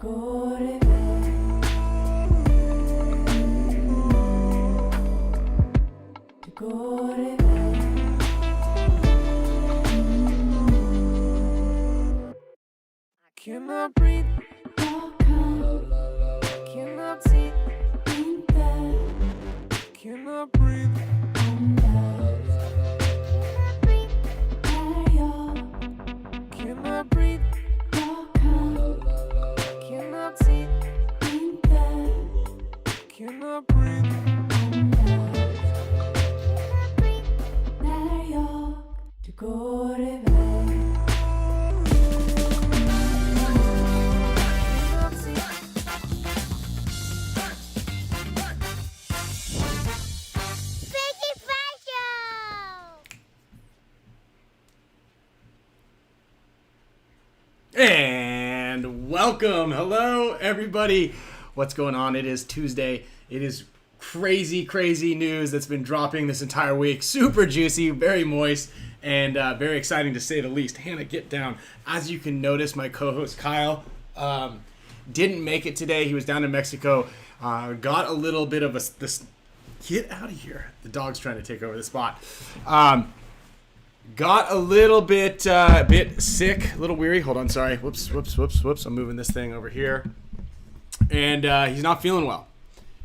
Cannot breathe. Cannot see. Cannot breathe. Cannot breathe. Cannot see. Cannot breathe. När jag, du går iväg. Spick Span Show! And welcome. Hello, everybody. What's going on? It is Tuesday. It is crazy news that's been dropping this entire week. Super juicy, very moist, and very exciting to say the least. Hannah, get down. As you can notice, my co-host Kyle didn't make it today. He was down in Mexico. Got a little bit of this. Get out of here. The dog's trying to take over the spot. Got a little bit sick, a little weary. Hold on, sorry. Whoops. I'm moving this thing over here. And he's not feeling well.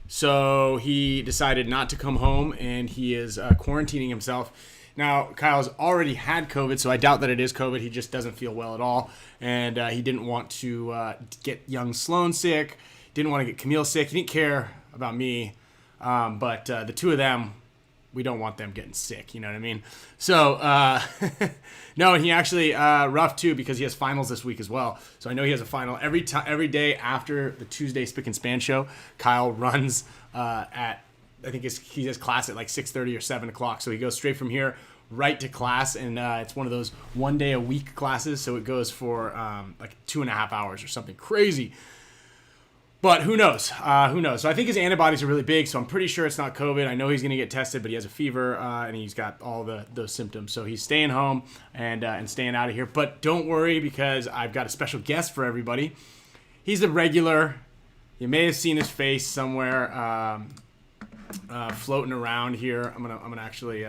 So he decided not to come home, and he is quarantining himself. Now, Kyle's already had COVID, so I doubt that it is COVID. He just doesn't feel well at all. And he didn't want to get young Sloan sick. Didn't want to get Camille sick. He didn't care about me. But the two of them, we don't want them getting sick, you know what I mean? So, no, and he actually rough too because he has finals this week as well. So I know he has a final every day after the Tuesday Spick Span Show. Kyle runs at, I think he has class at like 6:30 or 7 o'clock. So he goes straight from here right to class, and it's one of those 1 day a week classes. So it goes for like 2.5 hours or something crazy. But who knows? Who knows? So I think his antibodies are really big, so I'm pretty sure it's not COVID. I know he's going to get tested, but he has a fever, and he's got all those symptoms. So he's staying home and staying out of here. But don't worry, because I've got a special guest for everybody. He's a regular. You may have seen his face somewhere floating around here. I'm gonna actually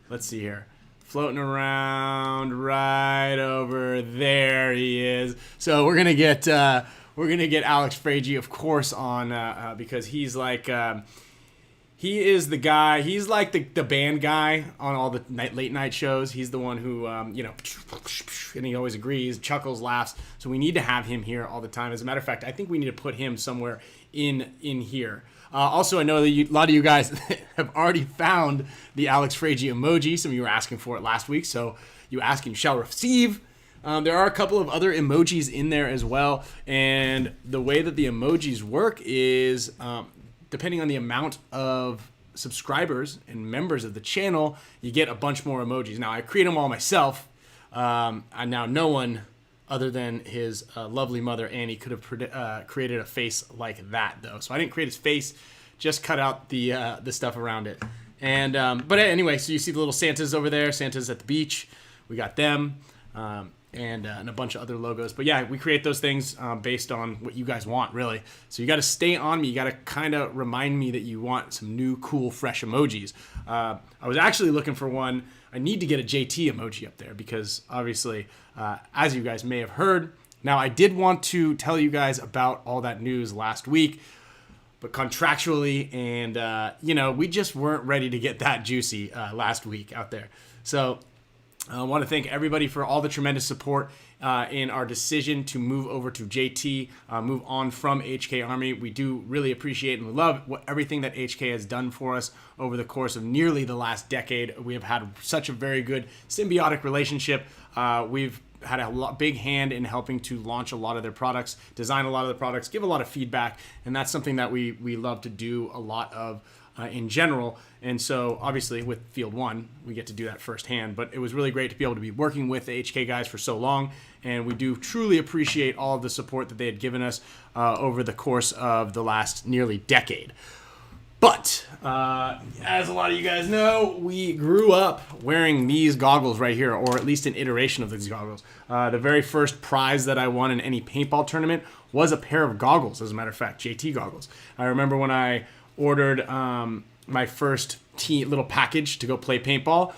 let's see here. Floating around right over there. He is. So we're gonna get Alex Fragi, of course, on because he's like he is the guy. He's like the band guy on all the late night shows. He's the one who and he always agrees, chuckles, laughs. So we need to have him here all the time. As a matter of fact, I think we need to put him somewhere in here. Also, I know that a lot of you guys have already found the Alex Fragi emoji. Some of you were asking for it last week, so you ask and you shall receive. There are a couple of other emojis in there as well, and the way that the emojis work is depending on the amount of subscribers and members of the channel, you get a bunch more emojis. Now, I create them all myself, and now no one other than his lovely mother, Annie, could have created a face like that, though. So I didn't create his face, just cut out the stuff around it. And but anyway, so you see the little Santas over there. Santa's at the beach. We got them. And a bunch of other logos. But yeah, we create those things based on what you guys want, really. So you got to stay on me. You got to kind of remind me that you want some new, cool, fresh emojis. I was actually looking for one. I need to get a JT emoji up there because obviously, as you guys may have heard, now I did want to tell you guys about all that news last week, but contractually and, we just weren't ready to get that juicy last week out there. So I want to thank everybody for all the tremendous support in our decision to move over to JT, move on from HK Army. We do really appreciate and love everything that HK has done for us over the course of nearly the last decade. We have had such a very good symbiotic relationship. We've had a big hand in helping to launch a lot of their products, design a lot of the products, give a lot of feedback, and that's something that we love to do a lot of in general. And so obviously with Field 1, we get to do that firsthand, but it was really great to be able to be working with the HK guys for so long. And we do truly appreciate all of the support that they had given us over the course of the last nearly decade. But as a lot of you guys know, we grew up wearing these goggles right here, or at least an iteration of these goggles. The very first prize that I won in any paintball tournament was a pair of goggles, as a matter of fact, JT goggles. I remember when I ordered my first little package to go play paintball.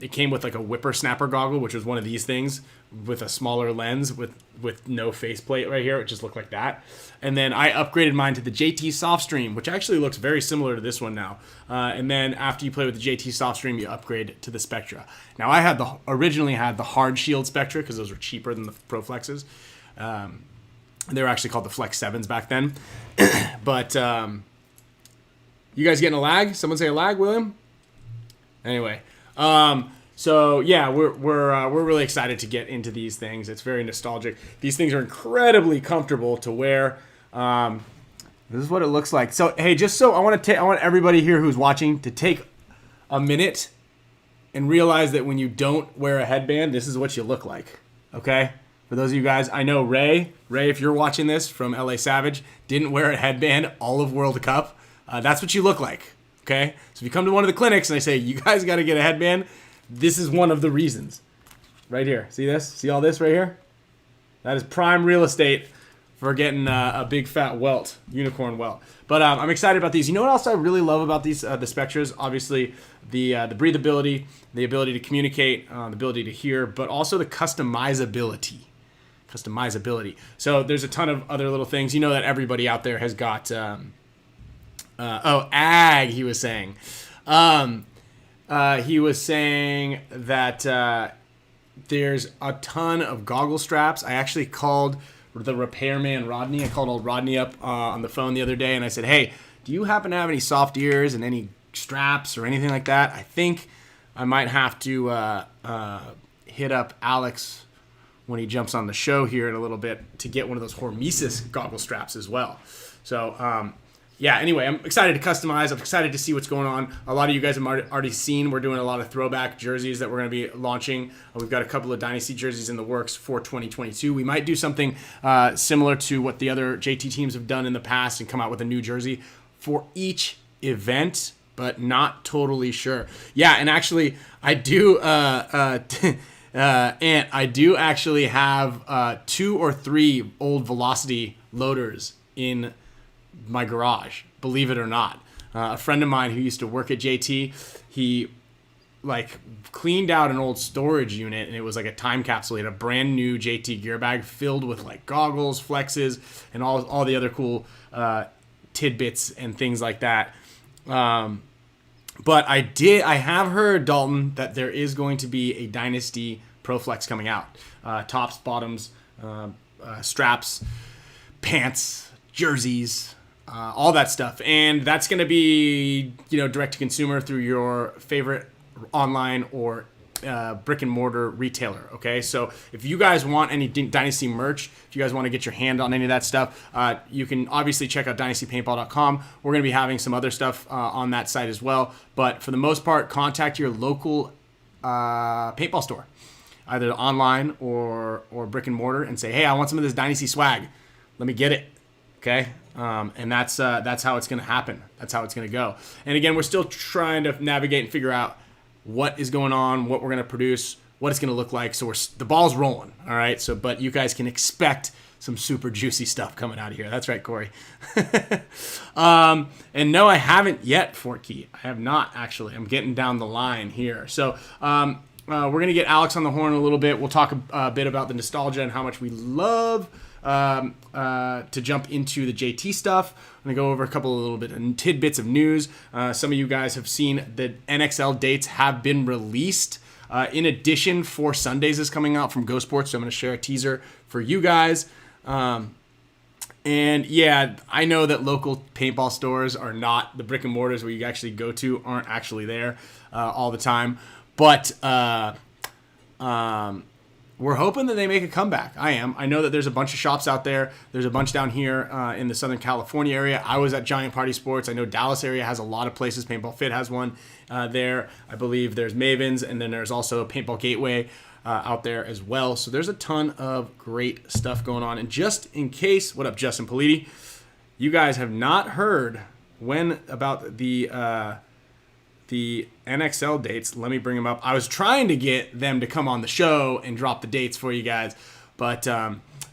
It came with like a whippersnapper goggle, which was one of these things with a smaller lens with no faceplate right here. It just looked like that. And then I upgraded mine to the JT Softstream, which actually looks very similar to this one now. And then after you play with the JT Softstream, you upgrade to the Spectra. Now I originally had the hard shield Spectra because those were cheaper than the Pro Flexes. They were actually called the Flex 7s back then. But you guys getting a lag? Someone say a lag, William? Anyway, so yeah, we're really excited to get into these things. It's very nostalgic. These things are incredibly comfortable to wear. This is what it looks like. So hey, I want everybody here who's watching to take a minute and realize that when you don't wear a headband, this is what you look like. Okay? For those of you guys, I know Ray, if you're watching this from LA Savage, didn't wear a headband all of World Cup. That's what you look like. Okay? So if you come to one of the clinics and they say, you guys got to get a headband, this is one of the reasons. Right here. See this? See all this right here? That is prime real estate for getting a big fat welt, unicorn welt. But I'm excited about these. You know what else I really love about these, the Spectras? Obviously, the breathability, the ability to communicate, the ability to hear, but also the customizability. So there's a ton of other little things. You know that everybody out there has got... ag, he was saying. He was saying that there's a ton of goggle straps. I actually called the repairman Rodney. I called old Rodney up on the phone the other day, and I said, hey, do you happen to have any soft ears and any straps or anything like that? I think I might have to hit up Alex when he jumps on the show here in a little bit to get one of those HORMESIS goggle straps as well. So, yeah, anyway, I'm excited to customize. I'm excited to see what's going on. A lot of you guys have already seen we're doing a lot of throwback jerseys that we're going to be launching. We've got a couple of Dynasty jerseys in the works for 2022. We might do something similar to what the other JT teams have done in the past and come out with a new jersey for each event, but not totally sure. Yeah, and actually, I do... and I do actually have 2 or 3 old Velocity loaders in my garage, believe it or not. A friend of mine who used to work at JT, he like cleaned out an old storage unit, and it was like a time capsule. He had a brand new JT gear bag filled with like goggles, flexes, and all the other cool tidbits and things like that. But I have heard, Dalton, that there is going to be a Dynasty Pro Flex coming out. Tops, bottoms, straps, pants, jerseys, all that stuff. And that's going to be, direct to consumer through your favorite online or brick and mortar retailer. Okay. So if you guys want any Dynasty merch, if you guys want to get your hand on any of that stuff, you can obviously check out dynastypaintball.com. We're going to be having some other stuff on that site as well. But for the most part, contact your local paintball store, either online or brick and mortar, and say, hey, I want some of this Dynasty swag. Let me get it. Okay. And that's how it's going to happen. That's how it's going to go. And again, we're still trying to navigate and figure out what is going on, what we're going to produce, what it's going to look like. So the ball's rolling. All right. So, but you guys can expect some super juicy stuff coming out of here. That's right, Corey. And no, I haven't yet, Fort Key. I have not, actually. I'm getting down the line here. So we're going to get Alex on the horn a little bit. We'll talk a bit about the nostalgia and how much we love to jump into the JT stuff. I'm going to go over a couple of little bit of tidbits of news. Some of you guys have seen the NXL dates have been released. In addition, 4 Sundays is coming out from Go Sports, so I'm going to share a teaser for you guys. And yeah, I know that local paintball stores are not the brick and mortars where you actually go to, aren't actually there all the time. But we're hoping that they make a comeback. I am. I know that there's a bunch of shops out there. There's a bunch down here in the Southern California area. I was at Giant Party Sports. I know Dallas area has a lot of places. Paintball Fit has one there. I believe there's Maven's, and then there's also Paintball Gateway out there as well. So there's a ton of great stuff going on. And just in case, what up, Justin Politi? You guys have not heard when about the NXL dates. Let me bring them up. I was trying to get them to come on the show and drop the dates for you guys, but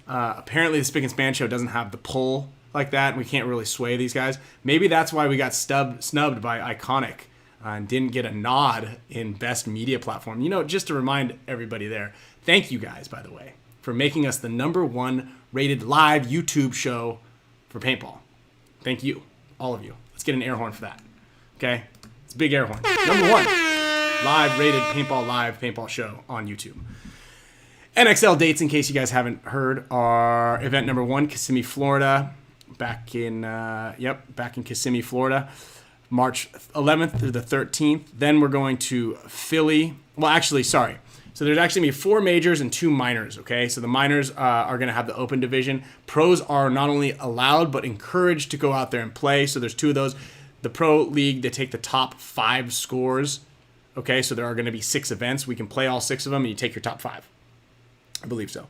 apparently the Spick and Span Show doesn't have the pull like that, and we can't really sway these guys. Maybe that's why we got snubbed by Iconic and didn't get a nod in Best Media Platform. You know, just to remind everybody there, thank you guys, by the way, for making us the #1 rated live YouTube show for paintball. Thank you, all of you. Let's get an air horn for that. Okay? It's a big air horn. #1 live rated paintball show on YouTube. NXL dates, in case you guys haven't heard, are event #1, Kissimmee, Florida. Back in Kissimmee, Florida. March 11th through the 13th. Then we're going to Philly. Well, actually, sorry. So there's actually going to be 4 majors and 2 minors, okay? So the minors are going to have the open division. Pros are not only allowed, but encouraged to go out there and play. So there's 2 of those. The pro league, they take the top 5 scores, okay? So there are going to be 6 events. We can play all 6 of them, and you take your top 5. I believe so.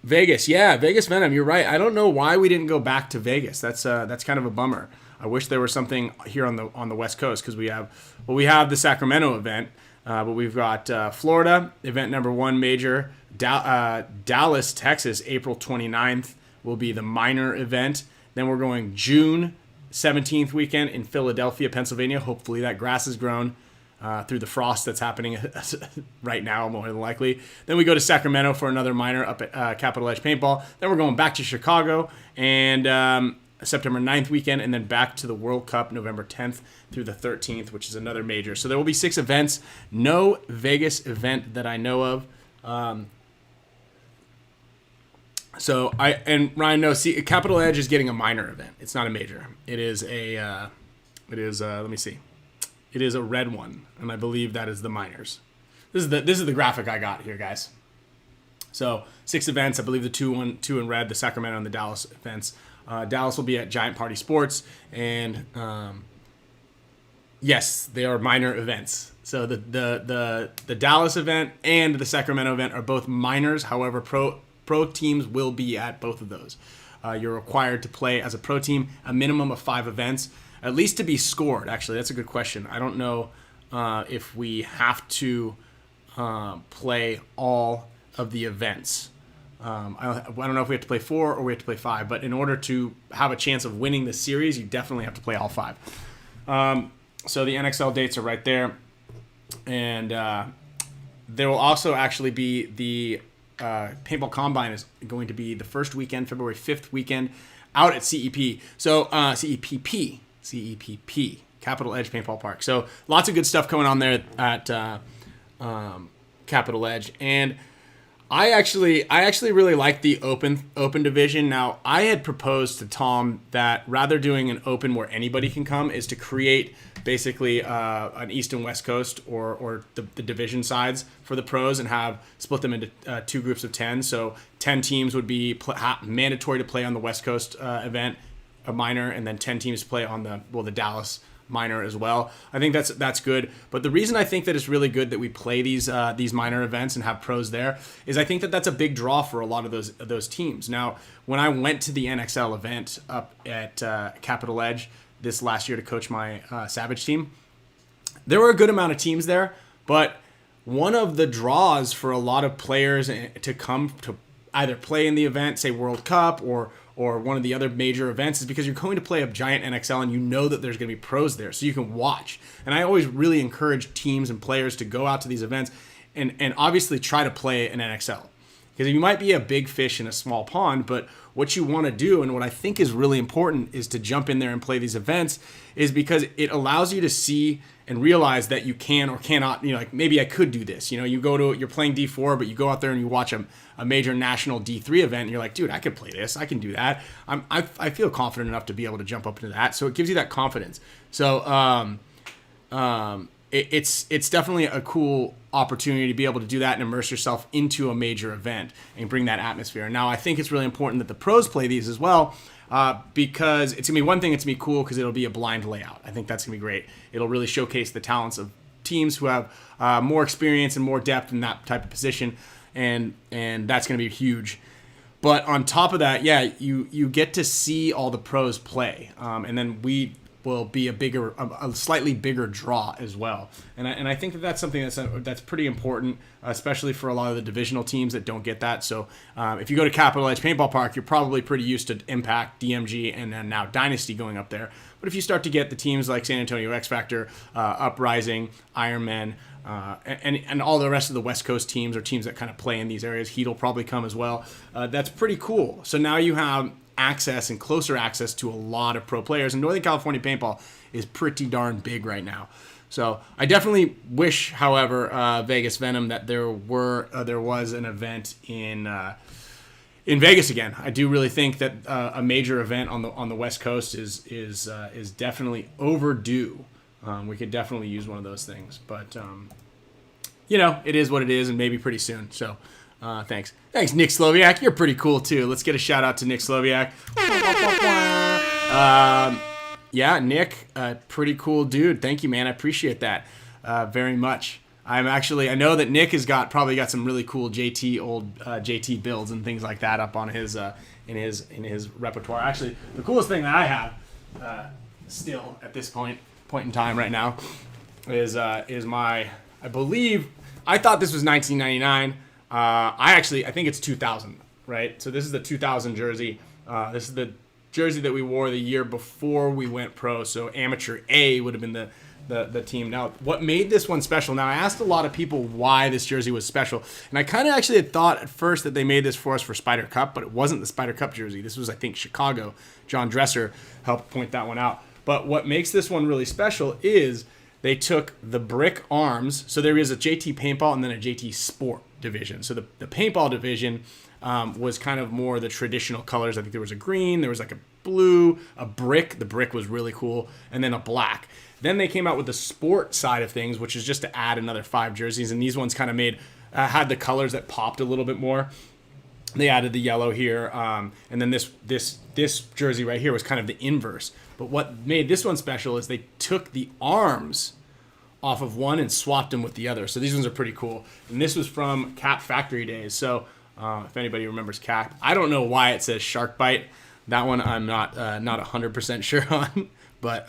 Vegas, yeah, Vegas Venom. You're right. I don't know why we didn't go back to Vegas. That's kind of a bummer. I wish there was something here on the West Coast, because we have the Sacramento event, but we've got Florida event #1 major, Dallas, Texas, April 29th will be the minor event. Then we're going June 17th weekend in Philadelphia, Pennsylvania. Hopefully that grass has grown through the frost that's happening right now, more than likely. Then we go to Sacramento for another minor up at Capital Edge Paintball. Then we're going back to Chicago and September 9th weekend, and then back to the World Cup November 10th through the 13th, which is another major. So there will be 6 events. No Vegas event that I know of. And Ryan knows. See, Capital Edge is getting a minor event. It's not a major. It is let me see. It is a red one, and I believe that is the minors. This is the graphic I got here, guys. So 6 events. I believe the two in red, the Sacramento and the Dallas events. Dallas will be at Giant Party Sports, and yes, they are minor events. So the Dallas event and the Sacramento event are both minors. However, pro teams will be at both of those. You're required to play as a pro team a minimum of 5 events, at least to be scored. Actually, that's a good question. I don't know if we have to play all of the events. I don't know if we have to play 4 or we have to play 5, but in order to have a chance of winning the series, you definitely have to play all 5. So the NXL dates are right there. And there will also actually be the Paintball Combine is going to be the first weekend, February 5th weekend, out at CEP. So CEPP, Capital Edge Paintball Park. So lots of good stuff going on there at Capital Edge. And I actually really like the open division. Now, I had proposed to Tom that rather doing an open where anybody can come is to create basically an East and West Coast or the division sides for the pros and have split them into 2 groups of 10. So 10 teams would be mandatory to play on the West Coast event, a minor, and then 10 teams play on the Dallas minor as well. I think that's good. But the reason I think that it's really good that we play these minor events and have pros there is I think that that's a big draw for a lot of those teams. Now, when I went to the NXL event up at Capital Edge this last year to coach my Savage team, there were a good amount of teams there, but one of the draws for a lot of players to come to either play in the event, say World Cup or one of the other major events, is because you're going to play a giant NXL and you know that there's going to be pros there, so you can watch. And I always really encourage teams and players to go out to these events and obviously try to play an NXL. Because you might be a big fish in a small pond, but what you want to do, and what I think is really important, is to jump in there and play these events, is because it allows you to see and realize that you can or cannot, like maybe I could do this. You're playing D4, but you go out there and you watch a major national D3 event, and you're like, dude, I could play this. I can do that. I feel confident enough to be able to jump up into that. So it gives you that confidence. So it's definitely a cool opportunity to be able to do that and immerse yourself into a major event and bring that atmosphere. Now, I think it's really important that the pros play these as well, because it's going to be one thing, it's going to be cool because it'll be a blind layout. I think that's going to be great. It'll really showcase the talents of teams who have more experience and more depth in that type of position, and that's going to be huge. But on top of that, yeah, you get to see all the pros play, and then we will be a slightly bigger draw as well. And I think that's something that's pretty important, especially for a lot of the divisional teams that don't get that. So if you go to Capital Edge Paintball Park, you're probably pretty used to Impact, DMG, and then now Dynasty going up there. But if you start to get the teams like San Antonio X Factor, Uprising, Ironman, and all the rest of the West Coast teams or teams that kind of play in these areas, Heat will probably come as well. That's pretty cool. So now you have access and closer access to a lot of pro players, and Northern California paintball is pretty darn big right now. So I definitely wish, however, Vegas Venom, that there was an event in Vegas again. I do really think that a major event on the West Coast is definitely overdue. We could definitely use one of those things, but it is what it is, and maybe pretty soon. So thanks, Nick Sloviak. You're pretty cool too. Let's get a shout out to Nick Sloviak. Yeah, Nick, pretty cool dude. Thank you, man. I appreciate that very much. I know that Nick has probably got some really cool old JT builds and things like that up on his in his repertoire. Actually, the coolest thing that I have still at this point in time right now is my, I believe, I thought this was 1999. I think it's 2000, right? So this is the 2000 jersey. This is the jersey that we wore the year before we went pro. So amateur A would have been the team. Now, what made this one special? Now, I asked a lot of people why this jersey was special, and I kind of actually had thought at first that they made this for us for Spider Cup, but it wasn't the Spider Cup jersey. This was, I think, Chicago. John Dresser helped point that one out. But what makes this one really special is they took the brick arms. So there is a JT Paintball and then a JT Sport division. So the paintball division was kind of more the traditional colors. I think there was a green, there was like a blue, a brick. The brick was really cool, and then a black. Then they came out with the sport side of things, which is just to add another 5 jerseys. And these ones kind of had the colors that popped a little bit more. They added the yellow here, and then this jersey right here was kind of the inverse. But what made this one special is they took the arms off of one and swapped them with the other. So these ones are pretty cool. And this was from Cap Factory days. So if anybody remembers Cap, I don't know why it says Shark Bite. That one I'm not 100% sure on, but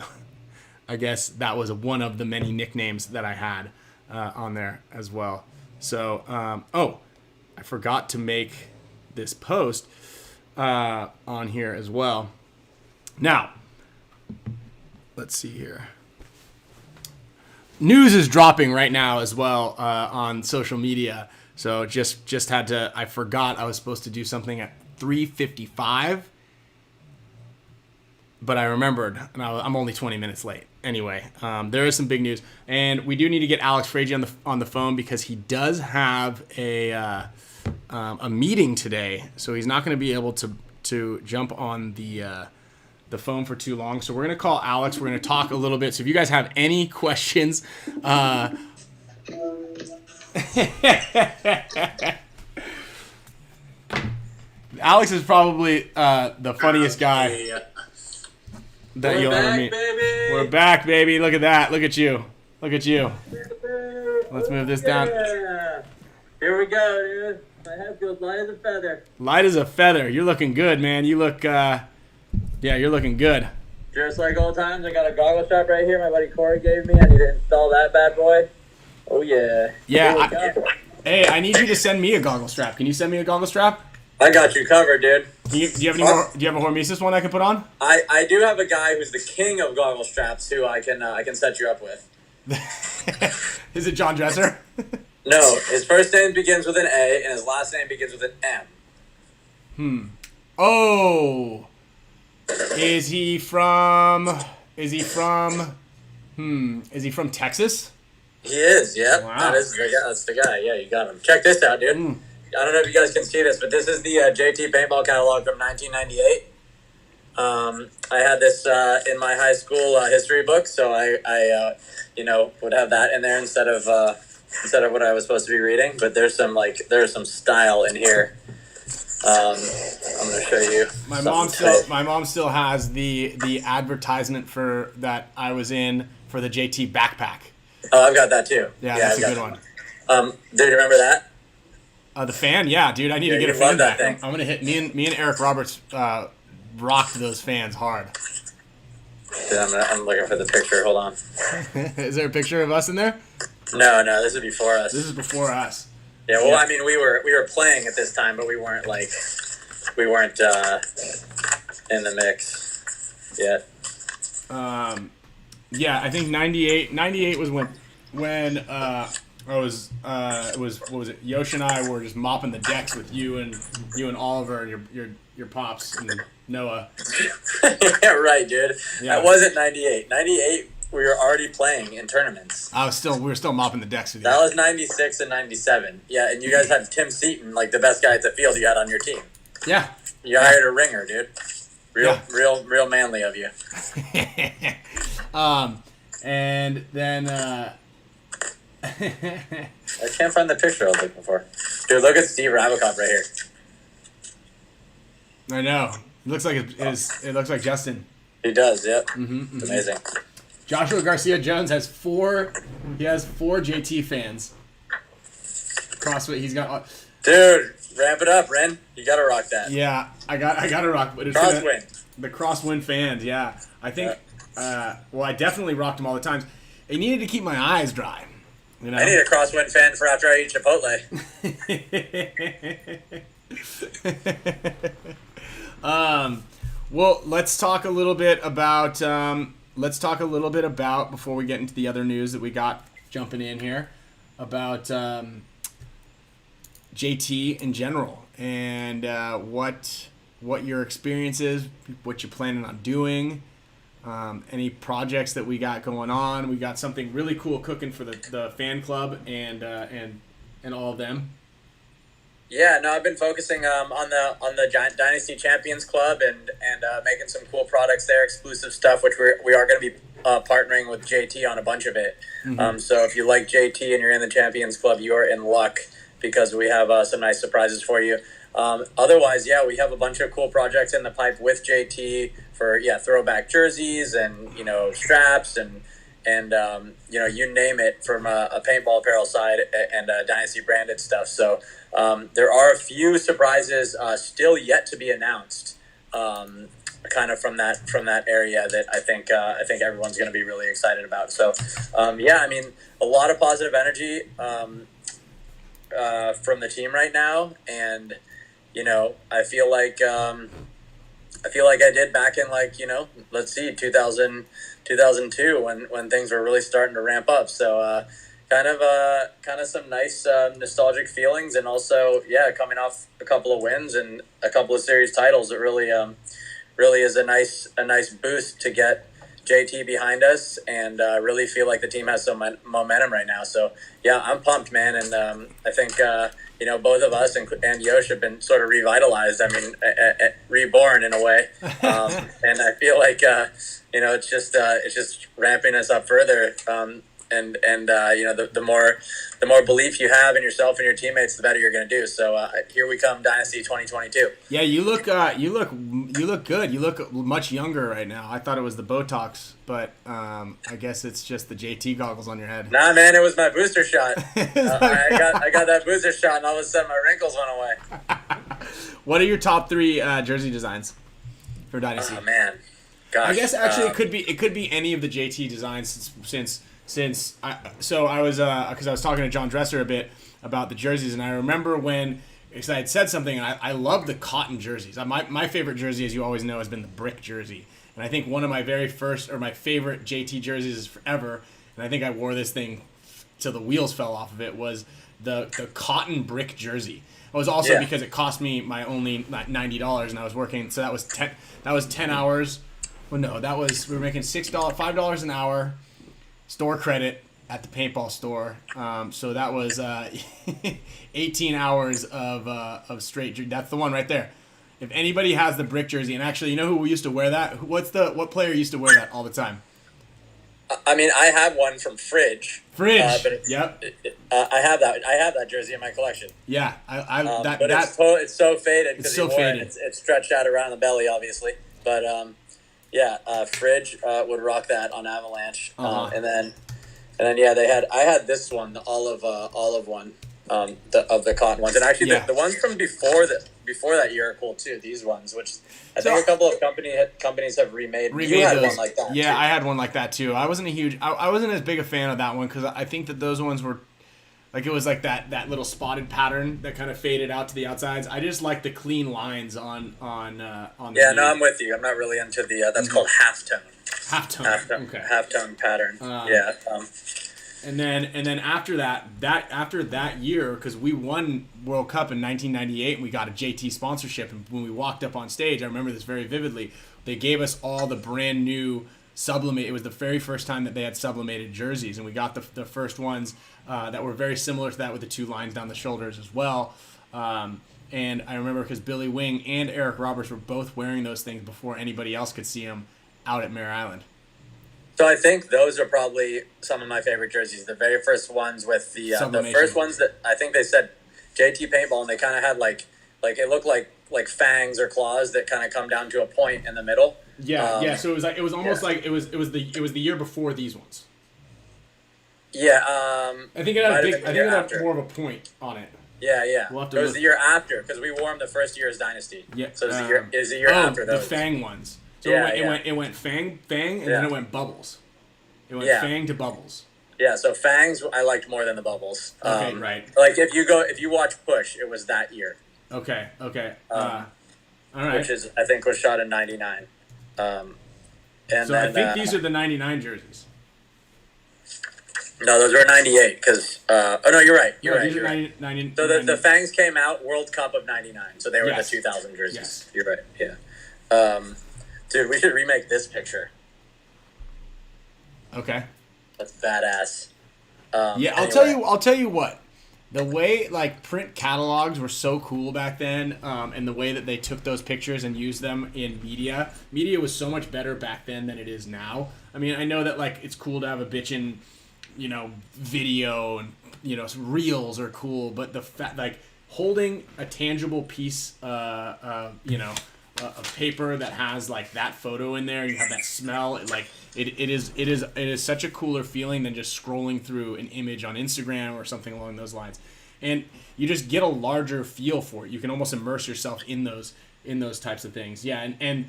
I guess that was one of the many nicknames that I had on there as well. So, I forgot to make this post on here as well. Now, let's see here. News is dropping right now as well on social media. So just had to, I forgot I was supposed to do something at 3:55, but I remembered, and I'm only 20 minutes late. Anyway, there is some big news, and we do need to get Alex Frazier on the phone because he does have a meeting today, so he's not going to be able to jump on the phone for too long. So we're going to call Alex. We're going to talk a little bit. So if you guys have any questions, Alex is probably the funniest guy that you'll ever meet. Baby. We're back, baby. Look at that. Look at you. Look at you. Let's move this down. Yeah. Here we go, dude. My head feels light as a feather. Light as a feather. You're looking good, man. You look, you're looking good. Just like old times, I got a goggle strap right here my buddy Corey gave me. I need to install that bad boy. Oh, yeah. Yeah. Hey, I need you to send me a goggle strap. Can you send me a goggle strap? I got you covered, dude. Do you have any more? Do you have a Hormesis one I can put on? I do have a guy who's the king of goggle straps who I can set you up with. Is it John Dresser? No, his first name begins with an A and his last name begins with an M. Oh. Is he from Texas? He is, yeah. Wow. That's the guy. Yeah, you got him. Check this out, dude. I don't know if you guys can see this, but this is the JT Paintball catalog from 1998. I had this in my high school history book, so I would have that in there instead of what I was supposed to be reading. But there's some style in here. I'm gonna show you. My mom still has the advertisement for that I was in for the JT backpack. Oh, I've got that too. Yeah, that's a good one. Do you remember that? The fan, yeah, dude. I need to get a you fan love that back. thing. I'm gonna hit me and Eric Roberts rocked those fans hard. Dude, I'm looking for the picture. Hold on. Is there a picture of us in there? No, this is before us. This is before us. Yeah, well, I mean, we were playing at this time, but we weren't in the mix yet. Yeah, I think 98 was when it was what was it? Yosh and I were just mopping the decks with you and Oliver and your pops and Noah. Yeah, right, dude. Yeah. That wasn't 98. 98, we were already playing in tournaments. We were still mopping the decks with you. That was 96 and 97. Yeah, and you guys had Tim Seaton, like the best guy at the field you had on your team. Yeah. You hired a ringer, dude. Real manly of you. And then I can't find the picture I was looking for. Dude, look at Steve Rabikoff right here. I know. It looks like it looks like Justin. He does, yep. Mm-hmm. It's amazing. Joshua Garcia Jones has four JT fans. CrossFit, he's got. Dude, ramp it up, Ren. You gotta rock that. Yeah, I gotta rock. But it's Crosswind. The Crosswind fans, yeah. I think. Well, I definitely rocked them all the times. I needed to keep my eyes dry. You know? I need a Crosswind fan for after I eat Chipotle. Well, let's talk a little bit about before we get into the other news that we got jumping in here about JT in general and what your experience is, what you're planning on doing, any projects that we got going on. We got something really cool cooking for the fan club and all of them. Yeah, no, I've been focusing on the Dynasty Champions Club and making some cool products there, exclusive stuff, which we are going to be partnering with JT on a bunch of it. Mm-hmm. So if you like JT and you're in the Champions Club, you are in luck because we have some nice surprises for you. Otherwise, yeah, we have a bunch of cool projects in the pipe with JT for throwback jerseys and straps and you name it from a paintball apparel side and Dynasty branded stuff. So there are a few surprises still yet to be announced, kind of from that area that I think everyone's going to be really excited about. So I mean, a lot of positive energy from the team right now, and I feel like I did back in let's see 2002 when things were really starting to ramp up. So kind of some nice nostalgic feelings, and also coming off a couple of wins and a couple of series titles. It really is a nice boost to get JT behind us, and really feel like the team has some momentum right now. So yeah, I'm pumped, man, and I think both of us and Yosh have been sort of revitalized. I mean, reborn in a way, and I feel like it's just ramping us up further. The more belief you have in yourself and your teammates, the better you're going to do. So here we come, Dynasty 2022. Yeah, you look good. You look much younger right now. I thought it was the Botox, but I guess it's just the JT goggles on your head. Nah, man, it was my booster shot. I got that booster shot, and all of a sudden my wrinkles went away. What are your top 3 jersey designs for Dynasty? Oh man, gosh. I guess actually it could be any of the JT designs since I was because I was talking to John Dresser a bit about the jerseys, and I remember because I had said something, and I love the cotton jerseys. My favorite jersey, as you always know, has been the brick jersey, and I think one of my my favorite JT jerseys is forever, and I think I wore this thing till the wheels fell off of it, was the cotton brick jersey. It was also because it cost me my only $90, and I was working, so that was 10 hours. Well, no, we were making $5 an hour. Store credit at the paintball store, so that was 18 hours of straight. That's the one right there. If anybody has the brick jersey, and actually, you know who used to wear that? What player used to wear that all the time? I mean, I have one from Fridge. Fridge. But Yep. I have that jersey in my collection. Yeah, It's so faded because so faded. It's stretched out around the belly, obviously. But Fridge would rock that on Avalanche, Uh-huh. and then I had this one, the olive one of the cotton ones, and actually Yeah. the ones from before that year are cool too. These ones, which I think So- a couple of companies have remade. You had those. one like that. Yeah, too. I had one like that too. I wasn't I wasn't as big a fan of that one because I think that those ones were like it was like that little spotted pattern that kind of faded out to the outsides. I just like the clean lines on Yeah, the no, I'm with you. I'm not really into the that's called halftone. halftone. Okay. Halftone pattern. Yeah. And then after that year, because we won World Cup in 1998 and we got a JT sponsorship, and when we walked up on stage, I remember this very vividly. They gave us all the brand new sublimate. It was the very first time that they had sublimated jerseys, and we got the first ones that were very similar to that with the two lines down the shoulders as well. And I remember because Billy Wing and Eric Roberts were both wearing those things before anybody else could see them out at Mare Island. So I think those are probably some of my favorite jerseys. The very first ones with the first ones that I think they said JT Paintball, and they kind of had like it looked like fangs or claws that kind of come down to a point in the middle. Yeah. So it was almost like it was the year before these ones. Yeah. I think it had more of a point on it. Yeah. We'll have to it was look. the year after because we wore them the first year as Dynasty. Yeah. So it was the year after the those. Fang ones. So Yeah, it went Fang, and then it went Bubbles. It went Fang to Bubbles. Yeah, so Fangs I liked more than the Bubbles. Okay, right. Like if you watch Push, it was that year. Okay. All right. Which is I think was shot in '99. And So then, I think these are the '99 jerseys. No, those were '98 because. Oh no, you're right. You're right. These You're are right. 90. So the Fangs came out World Cup of '99, so they were Yes. the 2000 jerseys. Yes. You're right. Yeah. Dude, we should remake this picture. Okay. That's badass. Yeah, I'll tell you what. The way like print catalogs were so cool back then, and the way that they took those pictures and used them in media was so much better back then than it is now. I mean, I know that like it's cool to have a bitchin', video and reels are cool, but the like holding a tangible piece, of paper that has like that photo in there, you have that smell. It is such a cooler feeling than just scrolling through an image on Instagram or something along those lines, and you just get a larger feel for it. You can almost immerse yourself in those types of things. Yeah, and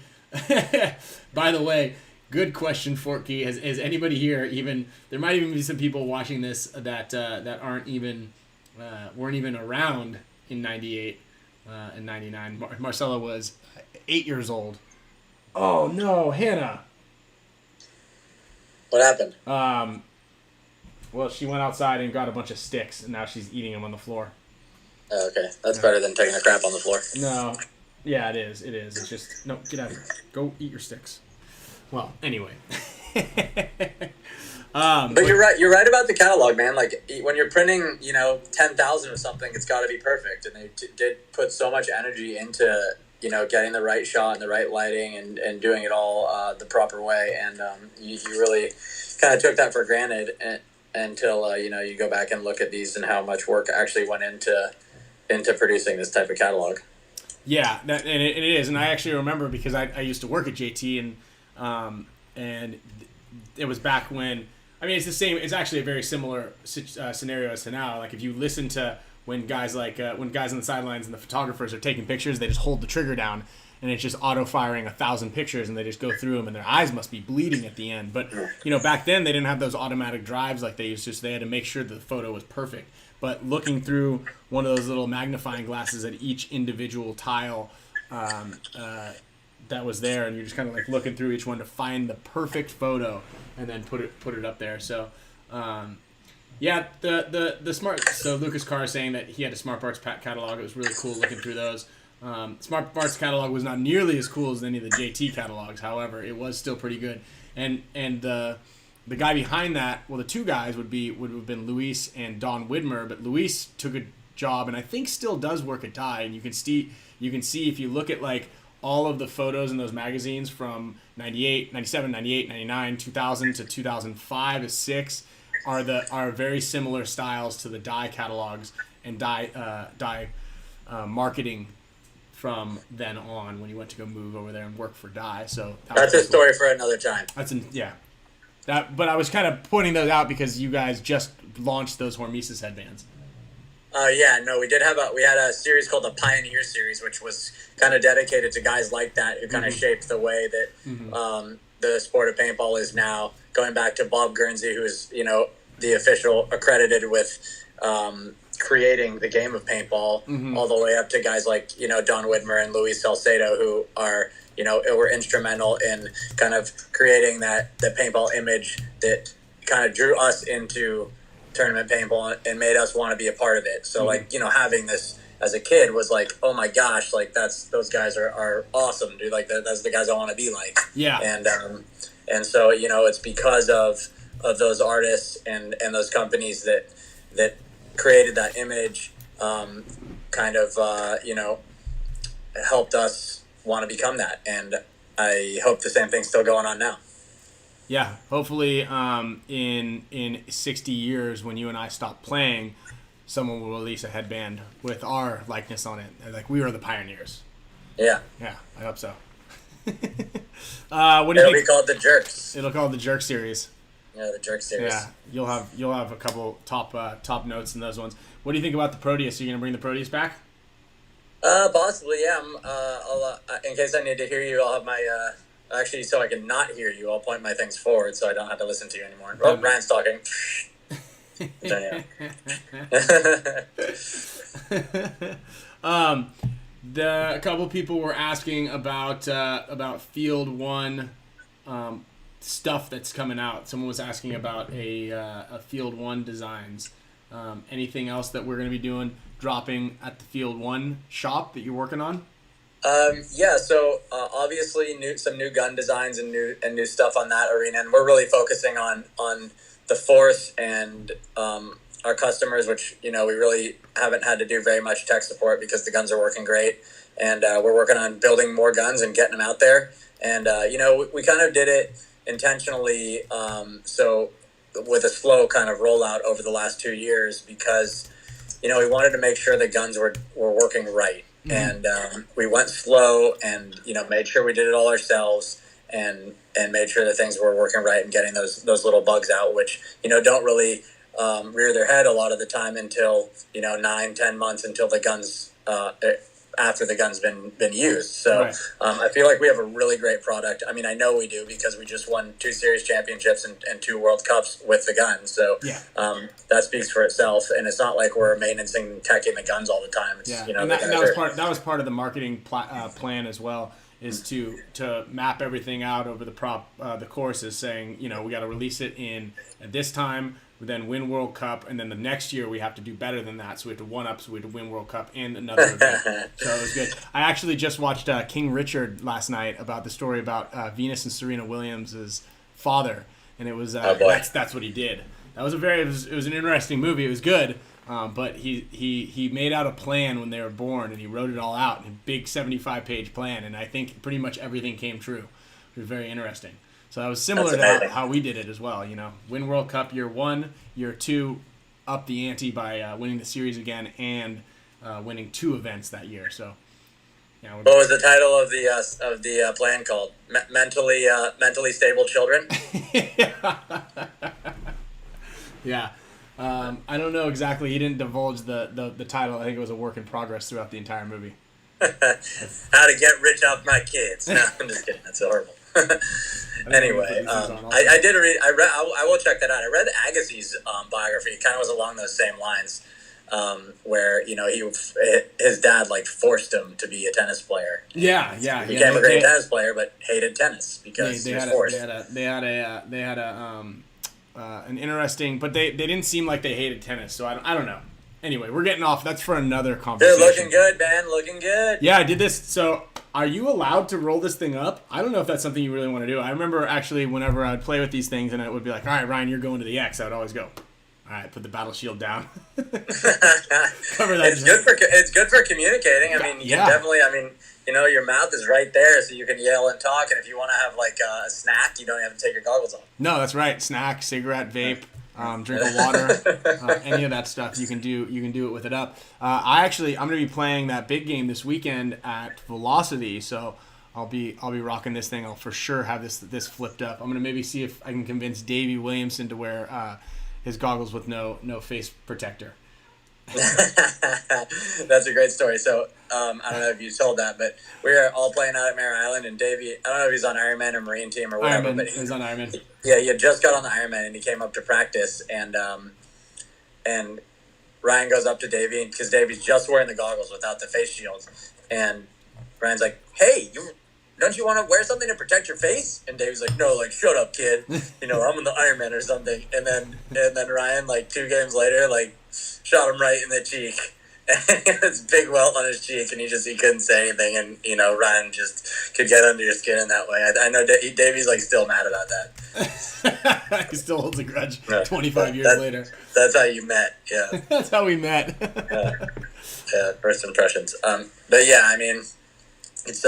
by the way, good question, Forky. Has anybody here even? There might even be some people watching this that aren't even weren't even around in '98 and '99. Marcella was 8 years old. Oh no, Hannah. What happened? Well, she went outside and got a bunch of sticks, and now she's eating them on the floor. Oh, okay, that's better than taking a crap on the floor. No. Yeah, it is. It's just, no, get out of here. Go eat your sticks. Well, anyway. But you're right. You're right about the catalog, man. Like when you're printing, 10,000 of something, it's got to be perfect. And they did put so much energy into, getting the right shot and the right lighting and doing it all the proper way. And you really kind of took that for granted until you go back and look at these and how much work actually went into producing this type of catalog. Yeah, and it is. And I actually remember because I used to work at JT and it was back when. I mean, it's the same. It's actually a very similar scenario as to now. Like if you listen to when guys on the sidelines and the photographers are taking pictures, they just hold the trigger down and it's just auto firing 1,000 pictures and they just go through them and their eyes must be bleeding at the end. But back then they didn't have those automatic drives like they used to. So they had to make sure that the photo was perfect. But looking through one of those little magnifying glasses at each individual tile that was there, and you're just kind of like looking through each one to find the perfect photo and then put it up there. So the smart. So Lucas Carr is saying that he had a Smart Parts catalog. It was really cool looking through those. Smart Parts catalog was not nearly as cool as any of the JT catalogs. However, it was still pretty good. And the guy behind that, well, the two guys would have been Luis and Don Widmer, but Luis took a job and I think still does work at Dye. And you can see if you look at like all of the photos in those magazines from 98, 97, 98, 99, 2000 to 2005 to 6 are very similar styles to the Dye catalogs and Dye marketing from then on when you went to go move over there and work for Dye. So that's a story for another time. But I was kind of pointing those out because you guys just launched those Hormesis headbands. Yeah, no, we had a series called the Pioneer Series, which was kind of dedicated to guys like that who kind of shaped the way that the sport of paintball is now. Going back to Bob Guernsey, who is the official accredited with creating the game of paintball, all the way up to guys like Don Widmer and Luis Salcedo, who are were instrumental in kind of creating the paintball image that kind of drew us into tournament paintball and made us want to be a part of it. So like having this as a kid was like, oh my gosh, like those guys are awesome, dude. Like that's the guys I want to be like. Yeah. And so it's because of those artists and those companies that created that image, kind of helped us want to become that. And I hope the same thing's still going on now. Yeah, hopefully in 60 years when you and I stop playing, someone will release a headband with our likeness on it. Like, we were the pioneers. Yeah. Yeah, I hope so. What do you think? It'll be called the Jerks. It'll call the Jerk series. Yeah, the Jerk series. Yeah, you'll have a couple top notes in those ones. What do you think about the Proteus? Are you gonna bring the Proteus back? Possibly, yeah. I'll, in case I need to hear you, I'll have my actually, so I can not hear you, I'll point my things forward so I don't have to listen to you anymore. Oh, Ryan's talking. A couple people were asking about Field 1 stuff that's coming out. Someone was asking about a Field 1 designs. Anything else that we're going to be dropping at the Field 1 shop that you're working on? Yeah, so obviously some new gun designs and new stuff on that arena, and we're really focusing on the force and our customers, which we really haven't had to do very much tech support because the guns are working great, and we're working on building more guns and getting them out there. And we kind of did it intentionally, so with a slow kind of rollout over the last 2 years, because we wanted to make sure the guns were working right. And we went slow and made sure we did it all ourselves and made sure that things were working right and getting those little bugs out, which don't really rear their head a lot of the time until 9-10 months until the guns after the gun's been used. So right. I feel like we have a really great product. I mean, I know we do because we just won 2 series championships and 2 World Cups with the gun. So yeah. That speaks for itself. And it's not like we're maintaining and teching the guns all the time. It's, yeah. And that was part of the marketing plan as well, is to map everything out over the courses, saying we got to release it at this time, then win World Cup, and then the next year we have to do better than that. So we have to one-up, so we have to win World Cup and another event. So it was good. I actually just watched King Richard last night about the story about Venus and Serena Williams' father, and it was that's what he did. That was it was an interesting movie. It was good, but he made out a plan when they were born, and he wrote it all out in a big 75-page plan, and I think pretty much everything came true. It was very interesting. So that was similar to how we did it as well. Win World Cup year 1, year 2, up the ante by winning the series again and winning 2 events that year. So, what was the title of the plan called? Mentally stable children. Yeah. I don't know exactly. He didn't divulge the title. I think it was a work in progress throughout the entire movie. How to get rich off my kids. No, I'm just kidding. That's horrible. Anyway, I did read. I will check that out. I read Agassi's biography. It kind of was along those same lines, where his dad forced him to be a tennis player. Yeah. He became a great tennis player, but hated tennis because he was forced. They had an interesting, but they didn't seem like they hated tennis. So I don't know. Anyway, we're getting off. That's for another conversation. They're looking good, man. Looking good. Yeah, I did this. So, are you allowed to roll this thing up? I don't know if that's something you really want to do. I remember actually whenever I'd play with these things and it would be like, all right, Ryan, you're going to the X. I would always go, all right, put the battle shield down. Cover that. It's good for communicating. I mean, you can definitely. I mean, your mouth is right there, so you can yell and talk. And if you want to have a snack, you don't have to take your goggles off. No, that's right. Snack, cigarette, vape. Drink of water, any of that stuff you can do it with it up. I'm going to be playing that big game this weekend at Velocity, so I'll be rocking this thing. I'll for sure have this flipped up. I'm going to maybe see if I can convince Davey Williamson to wear his goggles with no face protector. That's a great story. So I don't know if you told that, but we were all playing out at Mare Island, and Davey, I don't know if he's on Ironman or Marine team or whatever, Ironman. but He's on Ironman. yeah, he had just got on the Ironman, and he came up to practice, and Ryan goes up to Davey because Davey's just wearing the goggles without the face shield, and Ryan's like, "Hey, don't you want to wear something to protect your face?" And Davey's like, "No, like shut up, kid. I'm in the Ironman or something." And then Ryan, like 2 games later, like shot him right in the cheek. And he had this big welt on his cheek, and he couldn't say anything. And Ryan just could get under your skin in that way. I know Davey's like still mad about that. He still holds a grudge Yeah. 25 years later. That's how you met. Yeah. That's how we met. Yeah. First impressions. But yeah, I mean, it's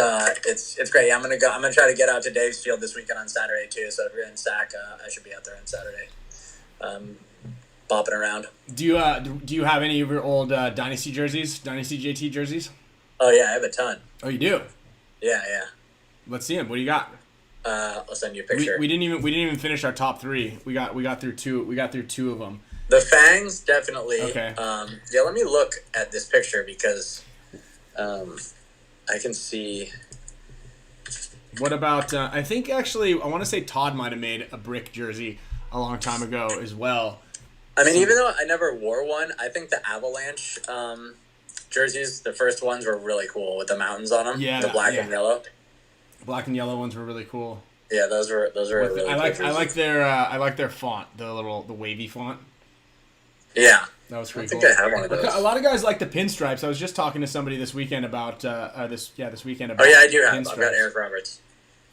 great. Yeah, I'm gonna try to get out to Dave's Field this weekend on Saturday too. So if you're in Sac, I should be out there on Saturday, bopping around. Do you have any of your old Dynasty jerseys, Dynasty JT jerseys? Oh yeah, I have a ton. Oh, you do? Yeah. Let's see them. What do you got? I'll send you a picture. We didn't even finish our top 3. We got through 2. We got through 2 of them. The fangs, definitely. Okay. Yeah, let me look at this picture because I can see. What about? I think actually, I want to say Todd might have made a brick jersey a long time ago as well. I mean, even though I never wore one, I think the Avalanche jerseys, the first ones, were really cool with the mountains on them. Yeah, the black and yellow. Black and yellow ones were really cool. Yeah, those were really I cool. like their font, the wavy font. Yeah. That was pretty I think cool. I have one of those. A lot of guys like the pinstripes. I was just talking to somebody this weekend about this weekend about. Oh yeah, I do have. Pinstripes. I've got Eric Roberts.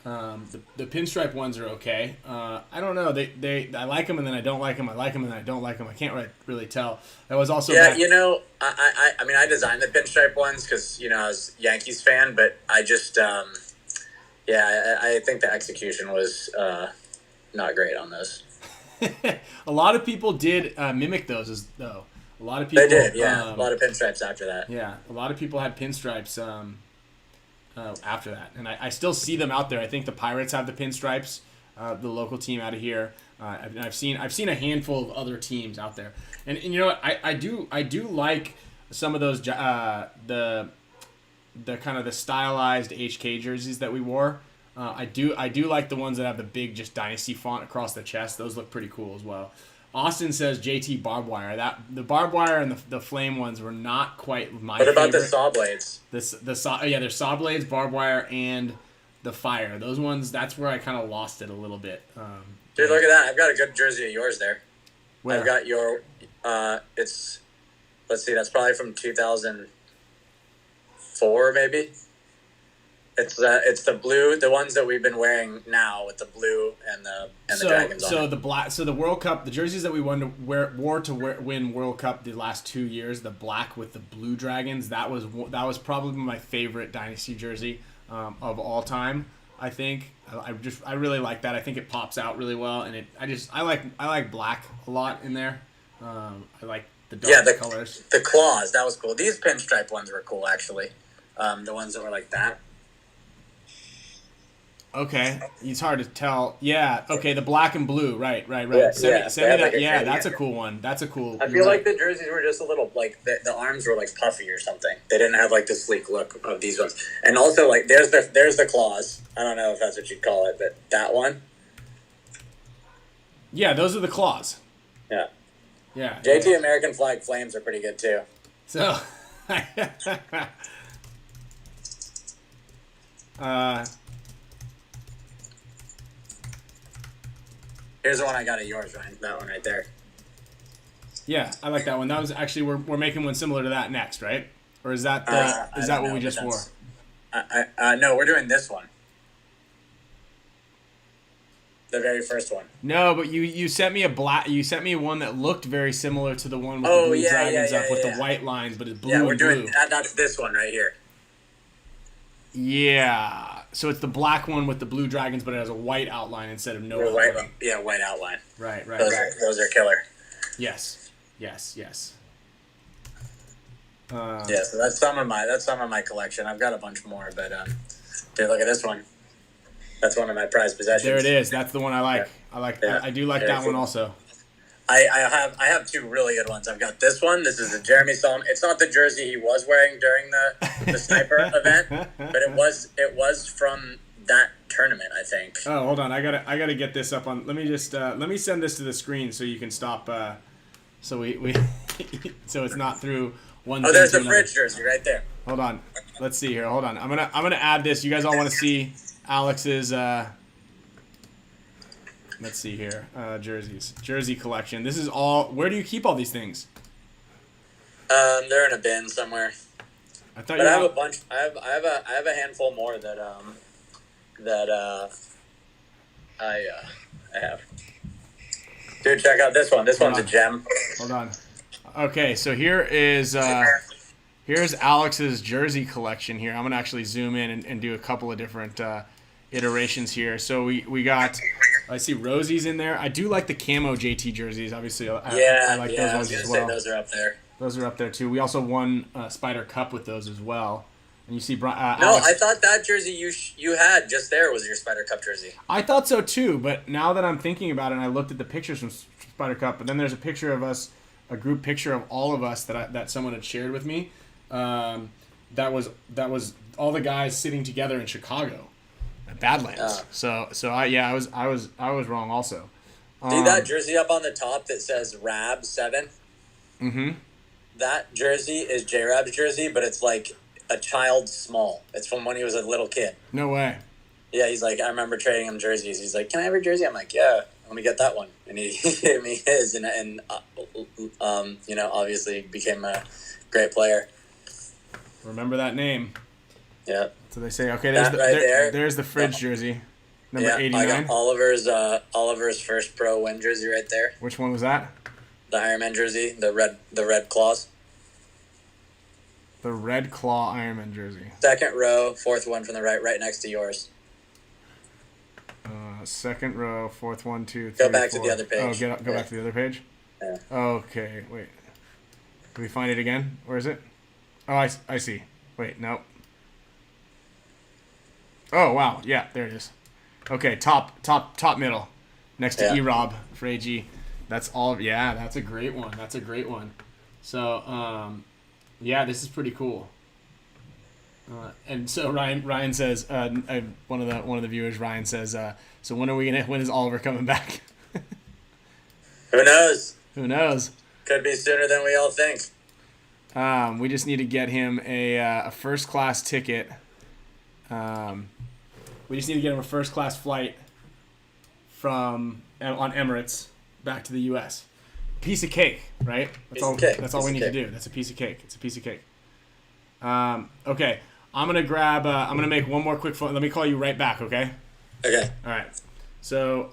The pinstripe ones are okay. I don't know. I like them and then I don't like them. I like them and then I don't like them. I can't really tell. That was also Yeah, back- I mean, I designed the pinstripe ones because I was a Yankees fan, but I just I think the execution was not great on those. A lot of people did mimic those though. A lot of people. They did, yeah. A lot of pinstripes after that. Yeah, a lot of people had pinstripes after that, and I still see them out there. I think the Pirates have the pinstripes, the local team out of here. And I've seen a handful of other teams out there, and you know what? I do like some of those the kind of the stylized HK jerseys that we wore. I do like the ones that have the big just Dynasty font across the chest. Those look pretty cool as well. Austin says JT barbed wire. That the barbed wire and the flame ones were not quite my favorite. What about the saw blades? There's saw blades, barbed wire, and the fire. Those ones, that's where I kind of lost it a little bit. Dude, look at that! I've got a good jersey of yours there. Where? I've got your. Let's see. That's probably from 2004, maybe. It's the blue, the ones that we've been wearing now with the blue and the dragons on it. The World Cup, the jerseys that we wore to win World Cup the last 2 years, the black with the blue dragons, that was probably my favorite Dynasty jersey of all time. I think I really like that. I think it pops out really well, and I like black a lot in there. I like the dark colors. The claws, that was cool. These pinstripe ones were cool actually. The ones that were like that. Okay, it's hard to tell. Yeah, okay, the black and blue, right. Yeah, Send me that. like a Yeah, gradient. that's a cool one. That's a cool. I feel like the jerseys were just a little like the arms were like puffy or something. They didn't have like the sleek look of these ones. And also like there's the claws. I don't know if that's what you'd call it, but that one. Yeah, those are the claws. Yeah. Yeah. JT American flag flames are pretty good too. So. Here's the one I got of yours, Ryan. That one right there. Yeah, I like that one. That was actually we're making one similar to that next, right? Or is that I don't what know, we just but wore? No, we're doing this one. The very first one. No, but you sent me one that looked very similar to the one with the blue dragons up with the white lines, but it's blue. Yeah, we're and doing blue. that's this one right here. Yeah, so it's the black one with the blue dragons, but it has a white outline instead of no White, outline. white outline. Right. Those are killer. Yes. Yeah, so that's some of my collection. I've got a bunch more, but dude, look at this one. That's one of my prized possessions. There it is. That's the one I like. Yeah. I do like Very that one cool. also. I have two really good ones. I've got this one. This is a Jeremy Solomon. It's not the jersey he was wearing during the sniper event, but it was from that tournament, I think. Oh, hold on. I gotta get this up on. Let me just let me send this to the screen so you can stop. So we so it's not through one. Oh, thing there's to the another. fridge jersey right there. Hold on. Let's see here. Hold on. I'm gonna add this. You guys all want to see Alex's let's see here. Jersey collection. This is all. Where do you keep all these things? They're in a bin somewhere. I thought But I have a bunch. I have a handful more that I have. Dude, check out this one. This one's a gem. Hold on. Okay, so here's Alex's jersey collection here. I'm gonna actually zoom in and do a couple of different iterations here. So we got. I see Rosie's in there. I do like the camo JT jerseys. Obviously, I like those ones as well. Those are up there. Those are up there too. We also won Spider Cup with those as well. And you see, No, Alex, I thought that jersey you had just there was your Spider Cup jersey. I thought so too, but now that I'm thinking about it, and I looked at the pictures from Spider Cup, but then there's a picture of us, a group picture of all of us that someone had shared with me. That was all the guys sitting together in Chicago, at Badlands. So I was wrong also. See that jersey up on the top that says Rab 7? Mm-hmm. That jersey is J-Rab's jersey, but it's like a child small. It's from when he was a little kid. No way. Yeah, he's like, I remember trading him jerseys. He's like, can I have your jersey? I'm like, yeah, let me get that one. And he gave me his, and obviously became a great player. Remember that name. Yeah. So they say, okay, there's the fridge jersey, number 89. I got Oliver's first pro win jersey right there. Which one was that? The Ironman jersey, the red claws. The Red Claw Ironman jersey. Second row, fourth one from the right next to yours. Second row, fourth one, two, three, Go back four. to the other page. Oh, go back to the other page? Yeah. Okay, wait. Can we find it again? Where is it? Oh, I see. Wait, nope. Oh, wow. Yeah, there it is. Okay, top middle. Next to E-Rob for AG. That's all. Yeah, that's a great one. So, yeah, this is pretty cool. And so Ryan says, one of the viewers, Ryan says, so when is Oliver coming back? Who knows? Who knows? Could be sooner than we all think. We just need to get him a first class ticket. We just need to get him a first class flight on Emirates back to the U.S. Piece of cake, right? That's all we need to do. That's a piece of cake. It's a piece of cake. Okay. I'm gonna make one more quick phone. Let me call you right back, okay? Okay. All right. So,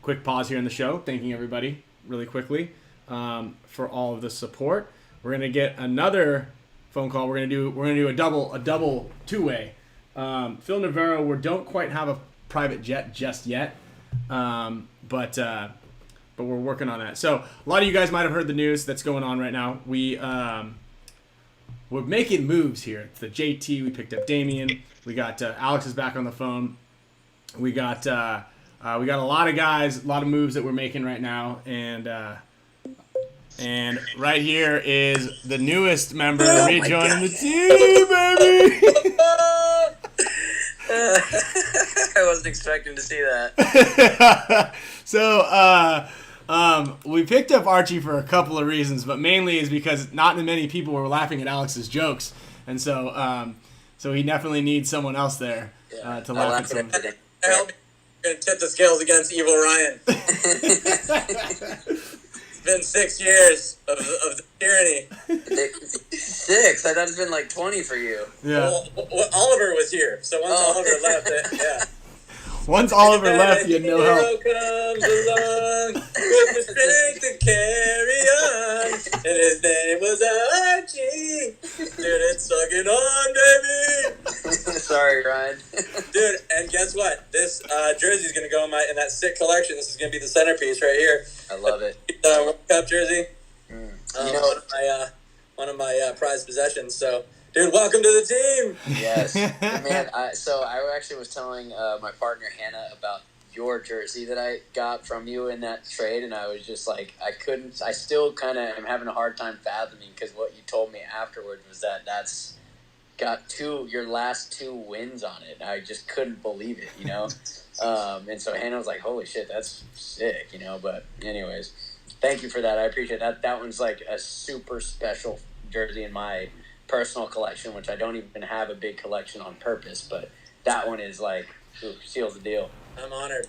quick pause here in the show. Thanking everybody really quickly for all of the support. We're gonna get another phone call. We're gonna do a double two-way. Phil Navarro, we don't quite have a private jet just yet, but we're working on that. So a lot of you guys might have heard the news that's going on right now. We're making moves here. It's the JT. We picked up Damien. We got Alex is back on the phone. We got a lot of guys, a lot of moves that we're making right now, and right here is the newest member rejoining the team, baby. I wasn't expecting to see that. So, we picked up Archie for a couple of reasons, but mainly is because not many people were laughing at Alex's jokes, and so he definitely needs someone else there to laugh at some. Help me. Gonna tip the scales against Evil Ryan. It's been 6 years of the tyranny. 6? I thought it's been like 20 for you. Yeah. Well, Oliver was here, so once Oliver left, yeah. Once Oliver left, you had no help. Hero comes along with the strength to carry on, and his name was Archie. Dude, it's sucking on, baby. Sorry, Ryan. Dude, and guess what? This jersey's gonna go in that sick collection. This is gonna be the centerpiece right here. I love it. World Cup jersey. One of my prized possessions. So. Dude, welcome to the team. Yes, man. So I actually was telling my partner Hannah about your jersey that I got from you in that trade, and I was just like, I still kind of am having a hard time fathoming, because what you told me afterwards was that that's got your last 2 wins on it. I just couldn't believe it, you know? And so Hannah was like, holy shit, that's sick, you know? But anyways, thank you for that. I appreciate that. That one's like a super special jersey in my personal collection, which I don't even have a big collection on purpose, but that one is like, seals the deal. I'm honored.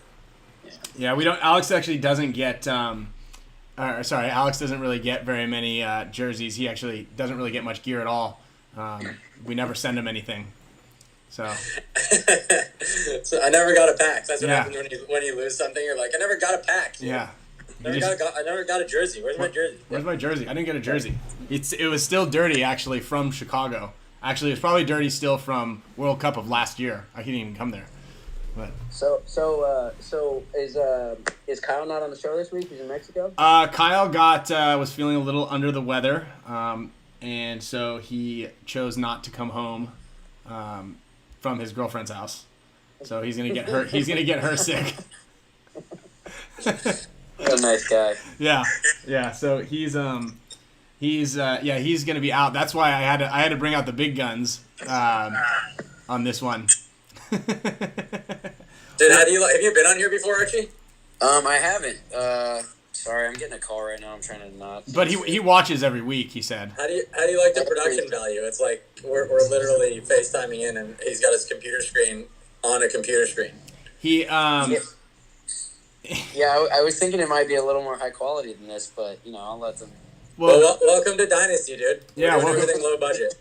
Yeah, we don't. Alex actually doesn't get. Alex doesn't really get very many jerseys. He actually doesn't really get much gear at all. We never send him anything. So I never got a pack. That's what happens when you lose something. You're like, I never got a pack. Yeah. I never got a jersey. Where's my jersey? Where's my jersey? I didn't get a jersey. It was still dirty, actually, from Chicago. Actually, it's probably dirty still from World Cup of last year. I couldn't even come there. But So is Kyle not on the show this week? He's in Mexico. Kyle was feeling a little under the weather, and so he chose not to come home from his girlfriend's house. So he's gonna get her. He's gonna get her sick. What a nice guy. Yeah. So he's gonna be out. That's why I had to bring out the big guns on this one. Dude, have you been on here before, Archie? I haven't. Sorry, I'm getting a call right now. I'm trying to not. But he watches every week. He said. How do you like the production value? It's like we're literally FaceTiming in, and he's got his computer screen on a computer screen. Yeah, I was thinking it might be a little more high quality than this, but I'll let them. Well, welcome to Dynasty, dude. We're doing everything low budget.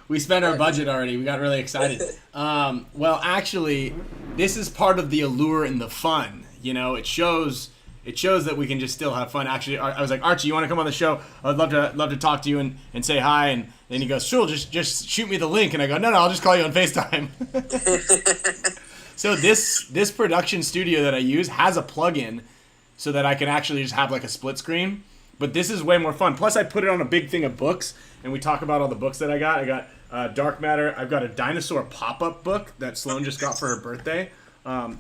We spent our budget already. We got really excited. Well, actually, this is part of the allure and the fun. It shows that we can just still have fun. Actually, I was like, Archie, you want to come on the show? I'd love to talk to you and say hi. And then he goes, sure, just shoot me the link. And I go, no, I'll just call you on FaceTime. So this production studio that I use has a plug-in so that I can actually just have like a split screen. But this is way more fun. Plus, I put it on a big thing of books, and we talk about all the books that I got. I got Dark Matter. I've got a dinosaur pop-up book that Sloan just got for her birthday. Not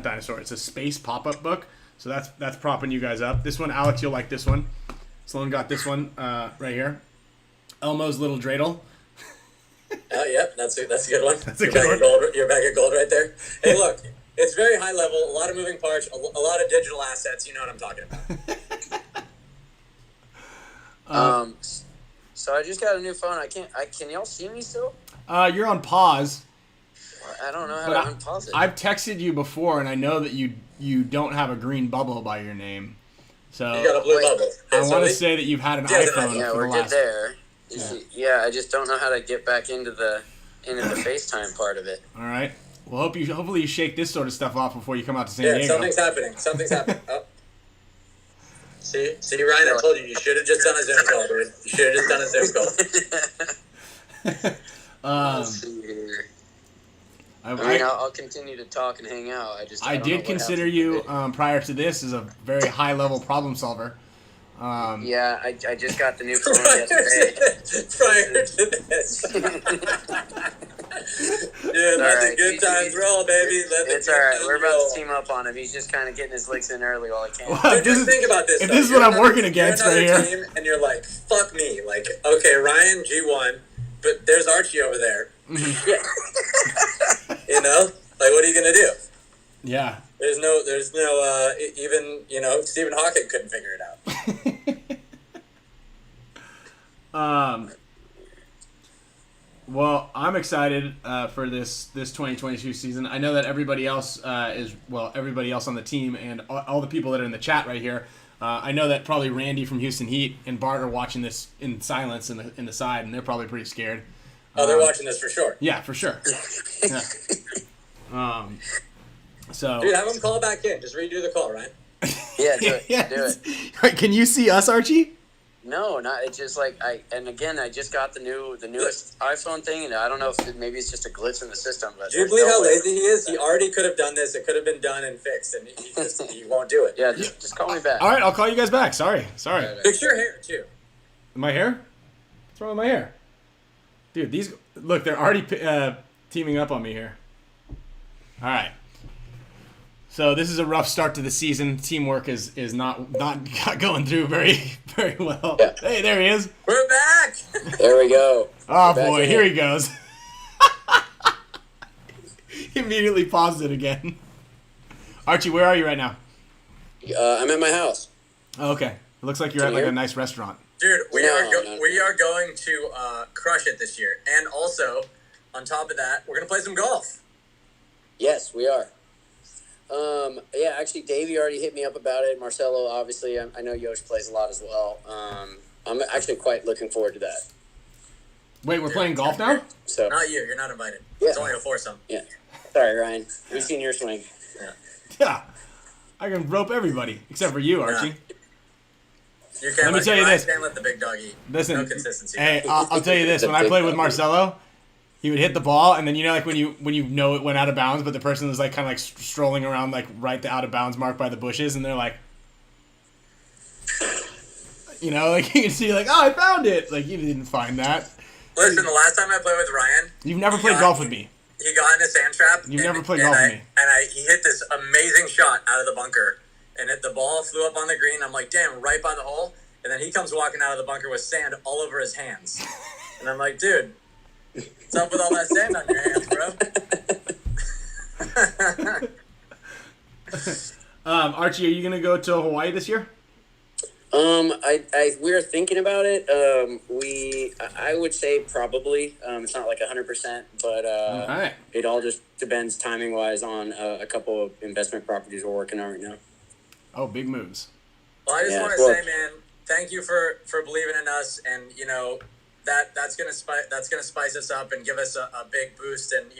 dinosaur. It's a space pop-up book. So that's propping you guys up. This one, Alex, you'll like this one. Sloan got this one right here. Elmo's Little Dreidel. Oh, yep, that's a good one. That's a good one. You're back at gold right there. Hey, look, it's very high level. A lot of moving parts. A lot of digital assets. You know what I'm talking about. So I just got a new phone. Can y'all see me still? You're on pause. I don't know how to unpause it. I've texted you before, and I know that you don't have a green bubble by your name. So you got a blue bubble. I want to say that you've had an iPhone for the last. There. Yeah, I just don't know how to get back into the FaceTime part of it. All right. Well, hopefully you shake this sort of stuff off before you come out to San Diego. Yeah, something's happening. Oh. See, Ryan, I told you should have just done a Zoom call, dude. You should have just done a Zoom call. I'll continue to talk and hang out. I did consider you prior to this as a very high level problem solver. Yeah, I just got the new phone yesterday. Prior to this. Dude, let the good times roll, baby. It's all right. We're about to team up on him. He's just kind of getting his licks in early while he can. Well, just think about this. If this is what I'm working against right here. Team, and you're like, fuck me. Like, okay, Ryan, G1, but there's Archie over there. Yeah. Like, what are you going to do? Yeah. There's no, even, Stephen Hawking couldn't figure it out. Well, I'm excited for this 2022 season. I know that everybody else everybody else on the team and all the people that are in the chat right here. I know that probably Randy from Houston Heat and Bart are watching this in silence in the side, and they're probably pretty scared. Oh, they're watching this for sure. Yeah, for sure. Yeah. So, dude, have them call back in. Just redo the call, right? Yeah, do it. Yeah. Do it. Right, can you see us, Archie? No, not. It's just like I just got the newest iPhone thing, and I don't know if maybe it's just a glitch in the system. But do you believe how lazy he is? He already could have done this. It could have been done and fixed, and he won't do it. Yeah, just call me back. All right, I'll call you guys back. Sorry. Fix your hair too. My hair? What's wrong with my hair? Dude, they're already teaming up on me here. All right. So this is a rough start to the season. Teamwork is not going through very well. Yeah. Hey, there he is. We're back. There we go. Oh We're back boy, in here it. he goes. He immediately paused it again. Archie, where are you right now? I'm at my house. Oh, okay. It looks like you're at like a nice restaurant. Dude, we No, are going to crush it this year, and also on top of that, we're gonna play some golf. Yes, we are. Yeah, actually, Davey already hit me up about it. Marcelo, obviously, I know Yosh plays a lot as well. I'm actually quite looking forward to that. Wait, we're playing golf now? So, Not you. You're not invited. Yeah. It's only a foursome. yeah. Sorry, Ryan. We've seen your swing. Yeah. I can rope everybody except for you, Archie. You can't. Let me tell you this. Can't let the big dog eat. Listen, No consistency. hey, I'll tell you this. The When I big played with dog. Marcelo, he would hit the ball, and then like when you know it went out of bounds, but the person was like kind of like strolling around like right the out of bounds mark by the bushes, and they're like, like you can see like, oh, I found it. Like you didn't find that. Listen, the last time I played with Ryan, You've never played golf with me. he got in a sand trap. You've never played golf with me. And he hit this amazing shot out of the bunker, and the ball flew up on the green. I'm like, damn, right by the hole. And then he comes walking out of the bunker with sand all over his hands, and I'm like, dude, what's up with all that sand on your hands, bro? Archie, are you gonna go to Hawaii this year? We're thinking about it. I would say probably. It's not like 100%, but Alright. it all just depends timing wise on a couple of investment properties we're working on right now. Oh, big moves. Well, I just Yeah, want to well- say, man, thank you for believing in us, and that's gonna spice us up and give us a big boost and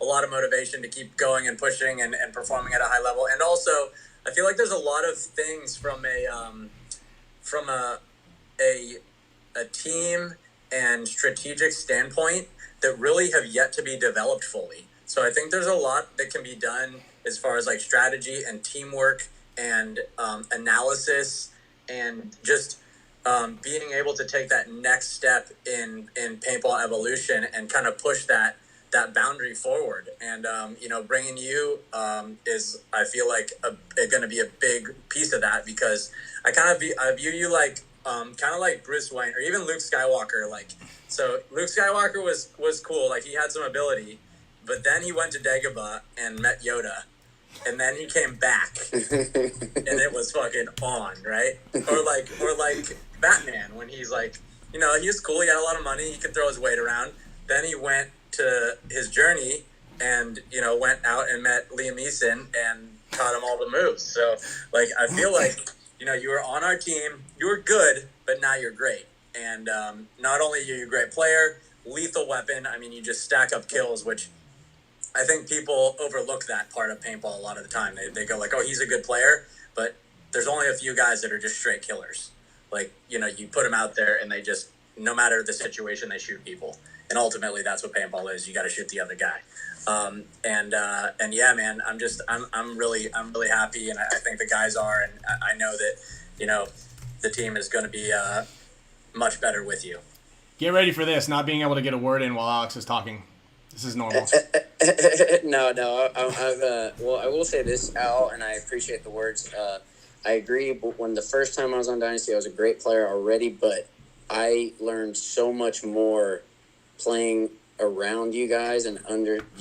a lot of motivation to keep going and pushing and performing at a high level. And also, I feel like there's a lot of things from a team and strategic standpoint that really have yet to be developed fully. So I think there's a lot that can be done as far as like strategy and teamwork and analysis and just being able to take that next step in paintball evolution and kind of push that boundary forward. And bringing you is, I feel like, going to be a big piece of that, because I view you like kind of like Bruce Wayne or even Luke Skywalker. Like, so Luke Skywalker was cool, like he had some ability, but then he went to Dagobah and met Yoda, and then he came back and it was fucking on, right? Or like Batman, when he's like, he was cool, he had a lot of money, he could throw his weight around. Then he went to his journey and went out and met Liam Neeson and taught him all the moves. So like, I feel like you were on our team, you were good, but now you're great. And not only are you a great player, lethal weapon, I mean, you just stack up kills, which I think people overlook that part of paintball a lot of the time. They go like, oh, he's a good player, but there's only a few guys that are just straight killers. Like, you put them out there and they just, no matter the situation, they shoot people. And ultimately that's what paintball is. You got to shoot the other guy. And yeah, man, I'm really happy. And I think the guys are, and I know that, the team is going to be much better with you. Get ready for this, not being able to get a word in while Alex is talking. This is normal. No. Well, I will say this, Al, and I appreciate the words. I agree, but when the first time I was on Dynasty, I was a great player already, but I learned so much more playing around you guys and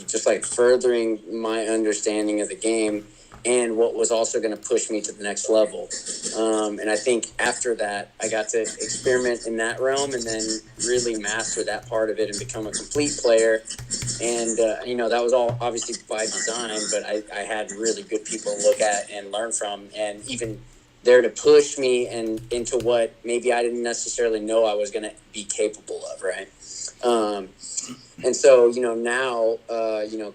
just like furthering my understanding of the game and what was also going to push me to the next level. And I think after that, I got to experiment in that realm and then really master that part of it and become a complete player. And, that was all obviously by design, but I had really good people to look at and learn from, and even there to push me and into what maybe I didn't necessarily know I was going to be capable of, right? And so, now,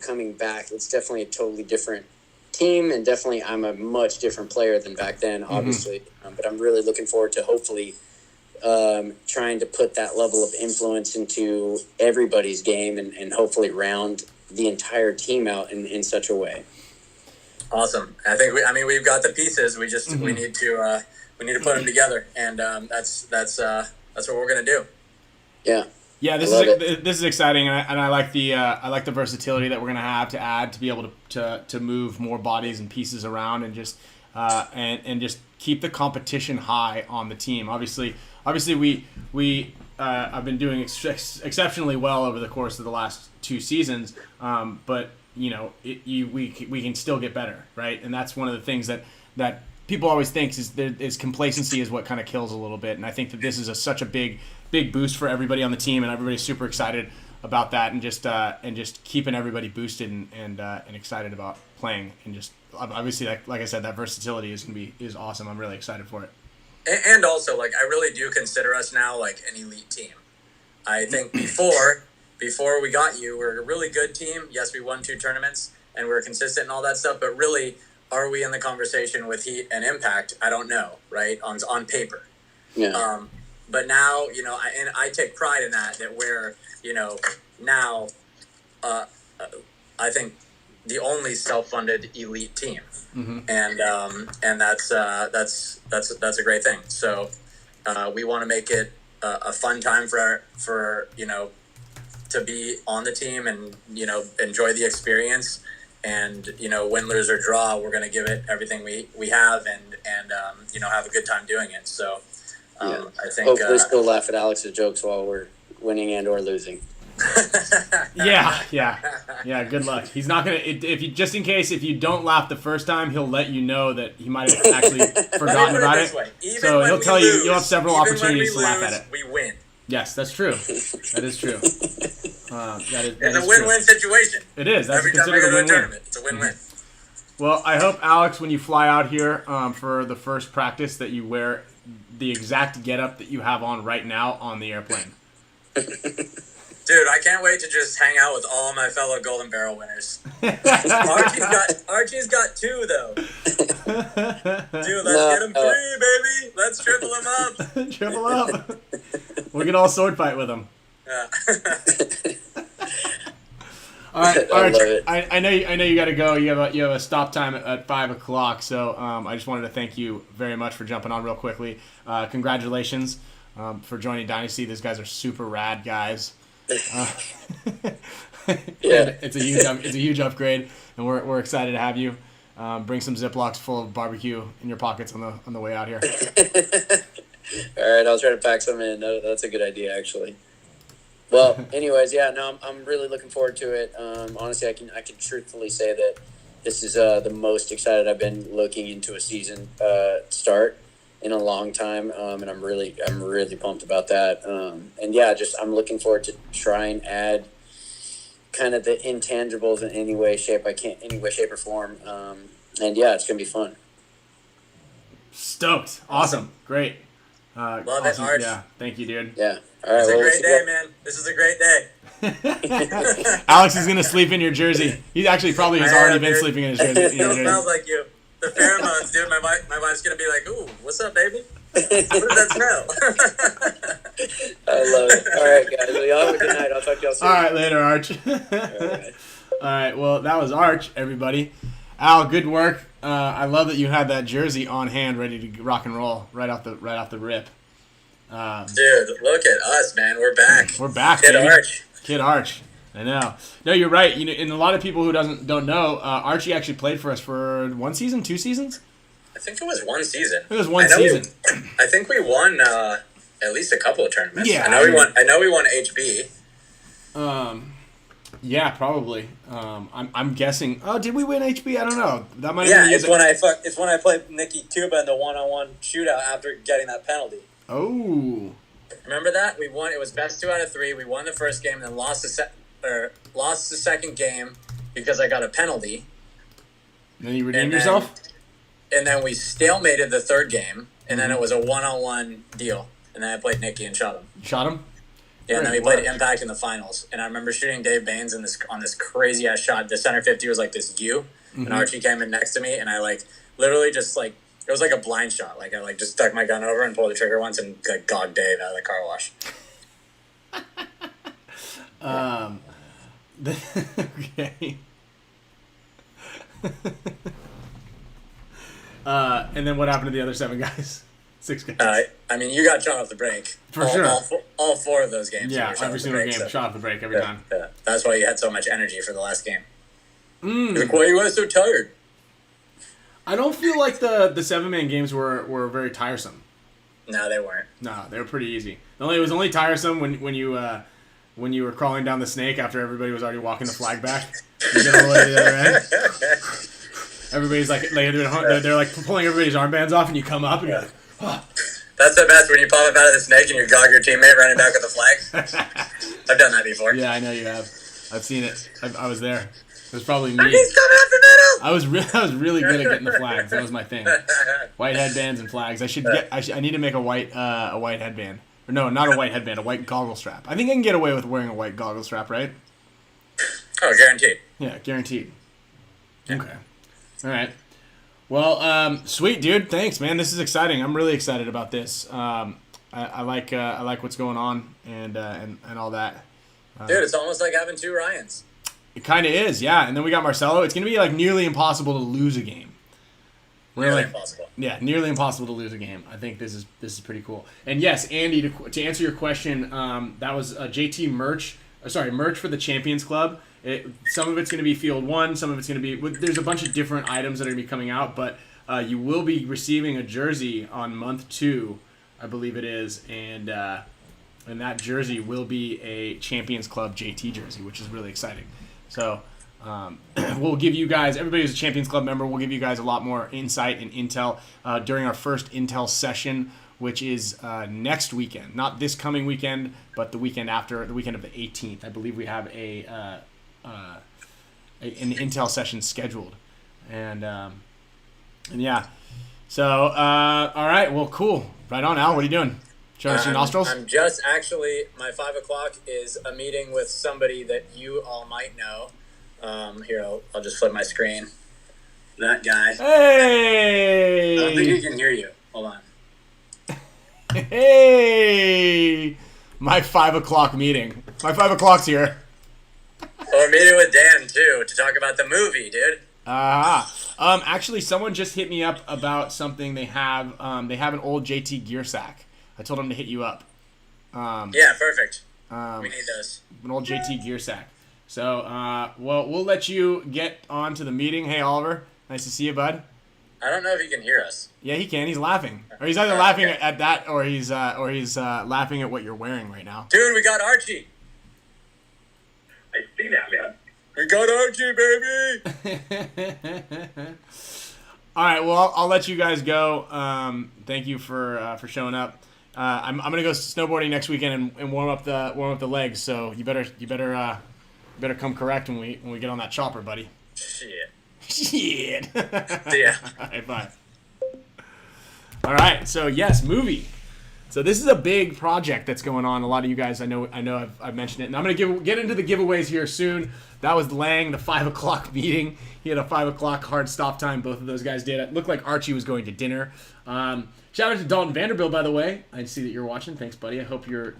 coming back, it's definitely a totally different team, and definitely I'm a much different player than back then, obviously. But I'm really looking forward to hopefully trying to put that level of influence into everybody's game and hopefully round the entire team out in such a way. Awesome. I think we've got the pieces. We just we need to put them together, and that's what we're gonna do. Yeah. Yeah, I love it. this is exciting, and I like the versatility that we're gonna have to add to be able to move more bodies and pieces around and just and just keep the competition high on the team. Obviously we have been doing exceptionally well over the course of the last 2 seasons, but you know we can still get better, right? And that's one of the things that people always think is complacency is what kind of kills a little bit, and I think that this is such a big boost for everybody on the team, and everybody's super excited about that, and just keeping everybody boosted and excited about playing, and just obviously like I said, that versatility is awesome. I'm really excited for it. And also, like, I really do consider us now like an elite team. I think before we got you, we were a really good team. Yes, we won 2 tournaments and we were consistent and all that stuff, but really, are we in the conversation with Heat and Impact? I don't know, right? On paper. Yeah. But now, you know, I take pride in that we're, you know, now, I think the only self-funded elite team, and that's a great thing. So we want to make it a fun time for you know, to be on the team and, you know, enjoy the experience, and, you know, win, lose, or draw, we're going to give it everything we have, and you know, have a good time doing it. So. I think hopefully still laugh at Alex's jokes while we're winning and or losing. Yeah. Good luck. He's not gonna. If you just in case if you don't laugh the first time, he'll let you know that he might have actually forgotten about it. So he'll tell you. You'll have several opportunities to laugh at it. We win. Yes, that's true. That is true. It's a win-win situation. It is. That's Every time we go to a tournament, it's a win-win. Well, I hope, Alex, when you fly out here for the first practice, that you wear the exact getup that you have on right now on the airplane. Dude, I can't wait to just hang out with all my fellow Golden Barrel winners. Archie's got 2 though. Dude, let's get him 3, baby. Let's triple him up. Triple up. We can all sword fight with him. Yeah. All right, Arch, I know you got to go. You have a stop time at 5:00. So I just wanted to thank you very much for jumping on real quickly. Congratulations for joining Dynasty. These guys are super rad guys. Yeah, it's a huge upgrade, and we're excited to have you. Bring some Ziplocs full of barbecue in your pockets on the way out here. All right, I'll try to pack some in. That's a good idea, actually. Well, anyways, yeah, no, I'm really looking forward to it. Honestly, I can truthfully say that this is the most excited I've been looking into a season start in a long time, and I'm really pumped about that. And yeah, I'm looking forward to try and add kind of the intangibles in any way, shape or form. And yeah, it's gonna be fun. Stoked! Awesome! Great! Love awesome. it, Arch. Yeah, thank you, dude. Yeah. All right. It's a great day, man. This is a great day. Alex is gonna sleep in your jersey. He actually probably has already been sleeping in his jersey. It smells like you. The pheromones, dude. My wife's gonna be like, "Ooh, what's up, baby? What does that smell?" I love it. All right, guys. Well, y'all have a good night. I'll talk to y'all soon. All right, later, Arch. All right. Well, that was Arch, everybody. Al, good work. I love that you had that jersey on hand, ready to rock and roll right off the rip. Dude, look at us, man. We're back. We're back, Kid baby. Arch. Kid Arch. I know. No, you're right. You know, and a lot of people who don't know, Archie actually played for us for 1 season, 2 seasons. I think it was 1 season. It was 1 season. I think we won at least a couple of tournaments. Yeah, I know we won HB. Yeah, probably. I'm guessing. Oh, did we win HB? I don't know. That might. Yeah, it's when I played Nikki Tuba in the 1-on-1 shootout after getting that penalty. Oh. Remember that? We won. It was best 2 out of 3. We won the first game, then lost the second game because I got a penalty. Then you redeemed yourself? And then we stalemated the third game, and then it was a 1-on-1 deal. And then I played Nikki and shot him. Shot him? Yeah, and then we played Impact in the finals. And I remember shooting Dave Baines on this crazy ass shot. The center 50 was like this U, and Archie came in next to me, and I literally just it was like a blind shot. Like I just stuck my gun over and pulled the trigger once and gogged Dave out of the car wash. Okay. And then what happened to the other 7 guys? 6 games. I mean, you got shot off the break. For sure. All 4 of those games. Yeah, you were shot every off the single break, game, so- shot off the break every time. Yeah. That's why you had so much energy for the last game. Like, why you guys so tired? I don't feel like the 7-man games were very tiresome. No, they weren't. No, they were pretty easy. It was only tiresome when you were crawling down the snake after everybody was already walking the flag back. You get all the way to the other end. Everybody's like they're like pulling everybody's armbands off, and you come up and you're like, oh. That's the best when you pop up out of the snake and you gog your teammate running back with the flag. I've done that before. Yeah, I know you have. I've seen it. I was there. It was probably me. And he's coming up the middle. I was really good at getting the flags. That was my thing. White headbands and flags. I need to make a white headband. Or no, not a white headband, a white goggle strap. I think I can get away with wearing a white goggle strap, right? Oh, guaranteed. Yeah, guaranteed. Okay. All right. Well, sweet, dude. Thanks, man. This is exciting. I'm really excited about this. I like what's going on and all that. Dude, it's almost like having 2 Ryans. It kind of is, yeah. And then we got Marcelo. It's gonna be like nearly impossible to lose a game. Nearly impossible. Yeah, nearly impossible to lose a game. I think this is pretty cool. And yes, Andy, to answer your question, that was JT merch. Merch for the Champions Club. Some of it's going to be Field 1. Some of it's going to be... There's a bunch of different items that are going to be coming out, but you will be receiving a jersey on month 2, I believe it is, and that jersey will be a Champions Club JT jersey, which is really exciting. So we'll give you guys... Everybody who's a Champions Club member, we'll give you guys a lot more insight and intel during our first intel session, which is next weekend. Not this coming weekend, but the weekend after, the weekend of the 18th. I believe we have an intel session scheduled. And yeah. So, all right. Well, cool. Right on, Al. What are you doing? Showing us your nostrils? I'm just actually, my 5 o'clock is a meeting with somebody that you all might know. Here, I'll just flip my screen. That guy. Hey! I don't think he can hear you. Hold on. Hey! My 5 o'clock meeting. My 5 o'clock's here. We're meeting with Dan, too, to talk about the movie, dude. Actually, someone just hit me up about something they have. They have an old JT gear sack. I told them to hit you up. Yeah, perfect. We need those. An old JT gear sack. So, well, we'll let you get on to the meeting. Hey, Oliver. Nice to see you, bud. I don't know if he can hear us. Yeah, he can. He's laughing. Or he's either laughing at that or he's laughing at what you're wearing right now. Dude, we got Archie. I see that, man. We got Archie, baby. All right, well, I'll let you guys go. Thank you for showing up. I'm gonna go snowboarding next weekend and warm up the legs. So you better come correct when we get on that chopper, buddy. Shit. Shit. See ya. All right, bye. All right, so yes, movie. So this is a big project that's going on. A lot of you guys, I know I've mentioned it, and I'm gonna get into the giveaways here soon. That was Lang, the 5 o'clock meeting. He had a 5 o'clock hard stop time. Both of those guys did. It looked like Archie was going to dinner. Shout out to Dalton Vanderbilt, by the way. I see that you're watching. Thanks, buddy. I hope you're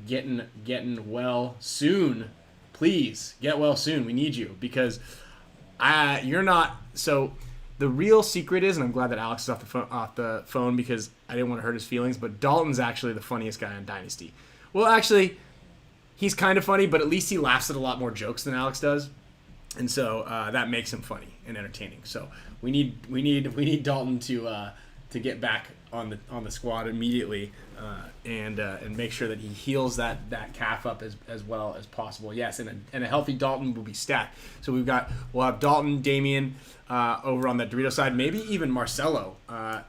getting well soon. Please get well soon. We need you because you're not. So the real secret is, and I'm glad that Alex is off the phone because I didn't want to hurt his feelings. But Dalton's actually the funniest guy on Dynasty. Well, actually, he's kind of funny, but at least he laughs at a lot more jokes than Alex does, and so that makes him funny and entertaining. So we need Dalton to get back on the squad immediately and make sure that he heals that calf up as well as possible. Yes, and a healthy Dalton will be stacked. So we'll have Dalton, Damian over on the Dorito side, maybe even Marcelo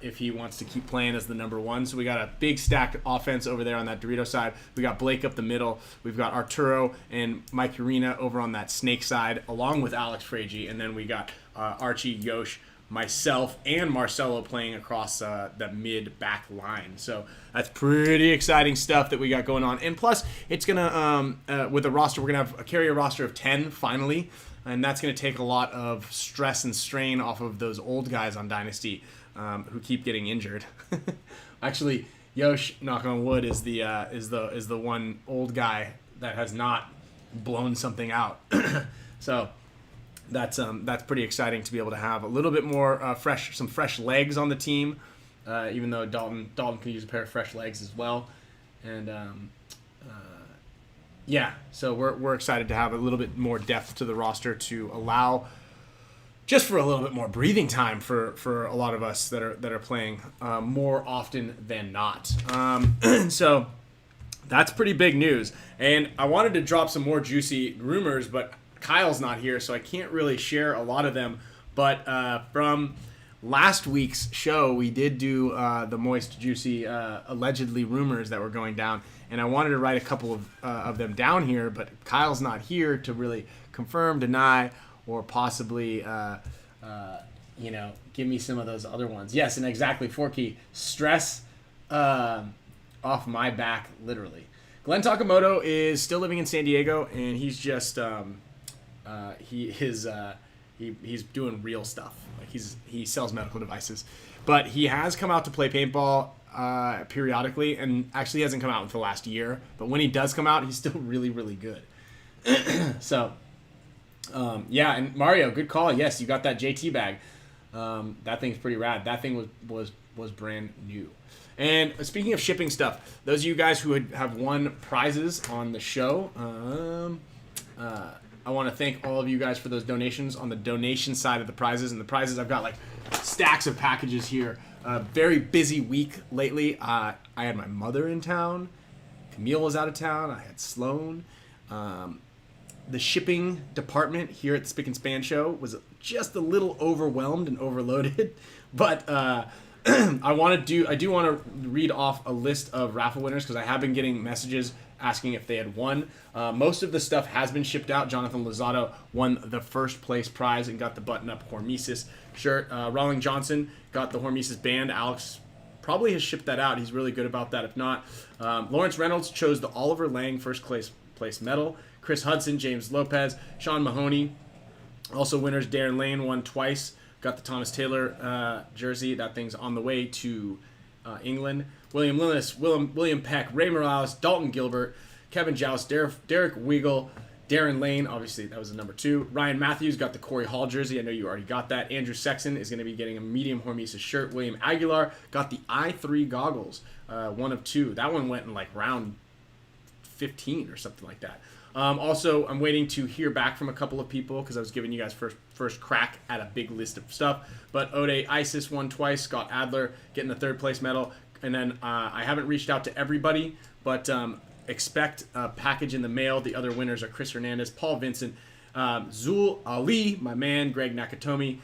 if he wants to keep playing as the number 1. So we got a big stacked offense over there on that Dorito side. We got Blake up the middle. We've got Arturo and Mike Urena over on that Snake side, along with Alex Fragy, and then we got Archie, Yosh, myself, and Marcelo playing across the mid-back line. So that's pretty exciting stuff that we got going on. And plus, it's going to, with the roster, we're going to carry a roster of 10 finally, and that's going to take a lot of stress and strain off of those old guys on Dynasty who keep getting injured. Actually, Yosh, knock on wood, is the one old guy that has not blown something out. So that's pretty exciting to be able to have a little bit more some fresh legs on the team, even though Dalton can use a pair of fresh legs as well. And yeah, so we're excited to have a little bit more depth to the roster to allow just for a little bit more breathing time for a lot of us that are playing more often than not. So that's pretty big news. And I wanted to drop some more juicy rumors, but Kyle's not here, so I can't really share a lot of them. But from last week's show, we did do the moist, juicy, allegedly rumors that were going down. And I wanted to write a couple of them down here, but Kyle's not here to really confirm, deny, or possibly, give me some of those other ones. Yes, and exactly, Forky, stress off my back, literally. Glenn Takamoto is still living in San Diego, and he's just he's doing real stuff. Like he sells medical devices, but he has come out to play paintball periodically, and actually hasn't come out until last year. But when he does come out, he's still really, really good. So. Yeah, and Mario, good call. Yes, you got that JT bag. That thing's pretty rad. That thing was brand new. And speaking of shipping stuff, those of you guys who have won prizes on the show, I want to thank all of you guys for those donations on the donation side of the prizes. And the prizes, I've got like stacks of packages here. Very busy week lately. I had my mother in town. Camille was out of town. I had Sloan. The shipping department here at the Spick and Span Show was just a little overwhelmed and overloaded, but I do want to read off a list of raffle winners because I have been getting messages asking if they had won. Most of the stuff has been shipped out. Jonathan Lozado won the first place prize and got the button-up HORMESIS shirt. Rolling Johnson got the HORMESIS band. Alex probably has shipped that out. He's really good about that. If not, Lawrence Reynolds chose the Oliver Lang first place medal. Chris Hudson, James Lopez, Sean Mahoney. Also winners, Darren Lane won twice. Got the Thomas Taylor jersey. That thing's on the way to England. William Lillis, William Peck, Ray Morales, Dalton Gilbert, Kevin Joust, Derek Weagle, Darren Lane. Obviously, that was the number 2. Ryan Matthews got the Corey Hall jersey. I know you already got that. Andrew Sexton is going to be getting a medium HORMESIS shirt. William Aguilar got the I3 goggles, 1 of 2. That one went in like round 15 or something like that. Also, I'm waiting to hear back from a couple of people because I was giving you guys first crack at a big list of stuff. But Ode Isis won twice. Scott Adler getting the 3rd place medal. And then I haven't reached out to everybody, but expect a package in the mail. The other winners are Chris Hernandez, Paul Vincent, Zul Ali, my man, Greg Nakatomi,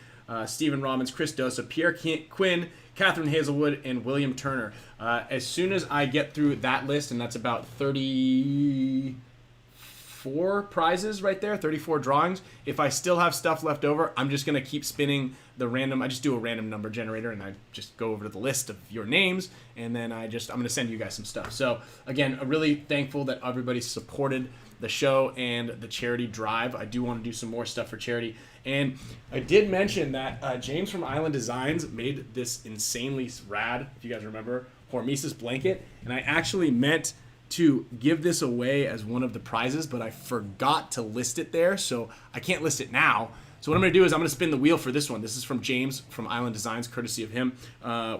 Stephen Robbins, Chris Dosa, Pierre Quinn, Catherine Hazelwood, and William Turner. As soon as I get through that list, and that's about 34 prizes right there, 34 drawings. If I still have stuff left over, I'm just going to keep spinning the random. I just do a random number generator, and I just go over to the list of your names, and then I'm going to send you guys some stuff. So, again, I'm really thankful that everybody supported the show and the charity drive. I do want to do some more stuff for charity. And I did mention that James from Island Designs made this insanely rad, if you guys remember, HORMESIS blanket. And I actually meant to give this away as one of the prizes, but I forgot to list it there, so I can't list it now. So what I'm going to do is I'm going to spin the wheel for this one. This is from James from Island Designs, courtesy of him.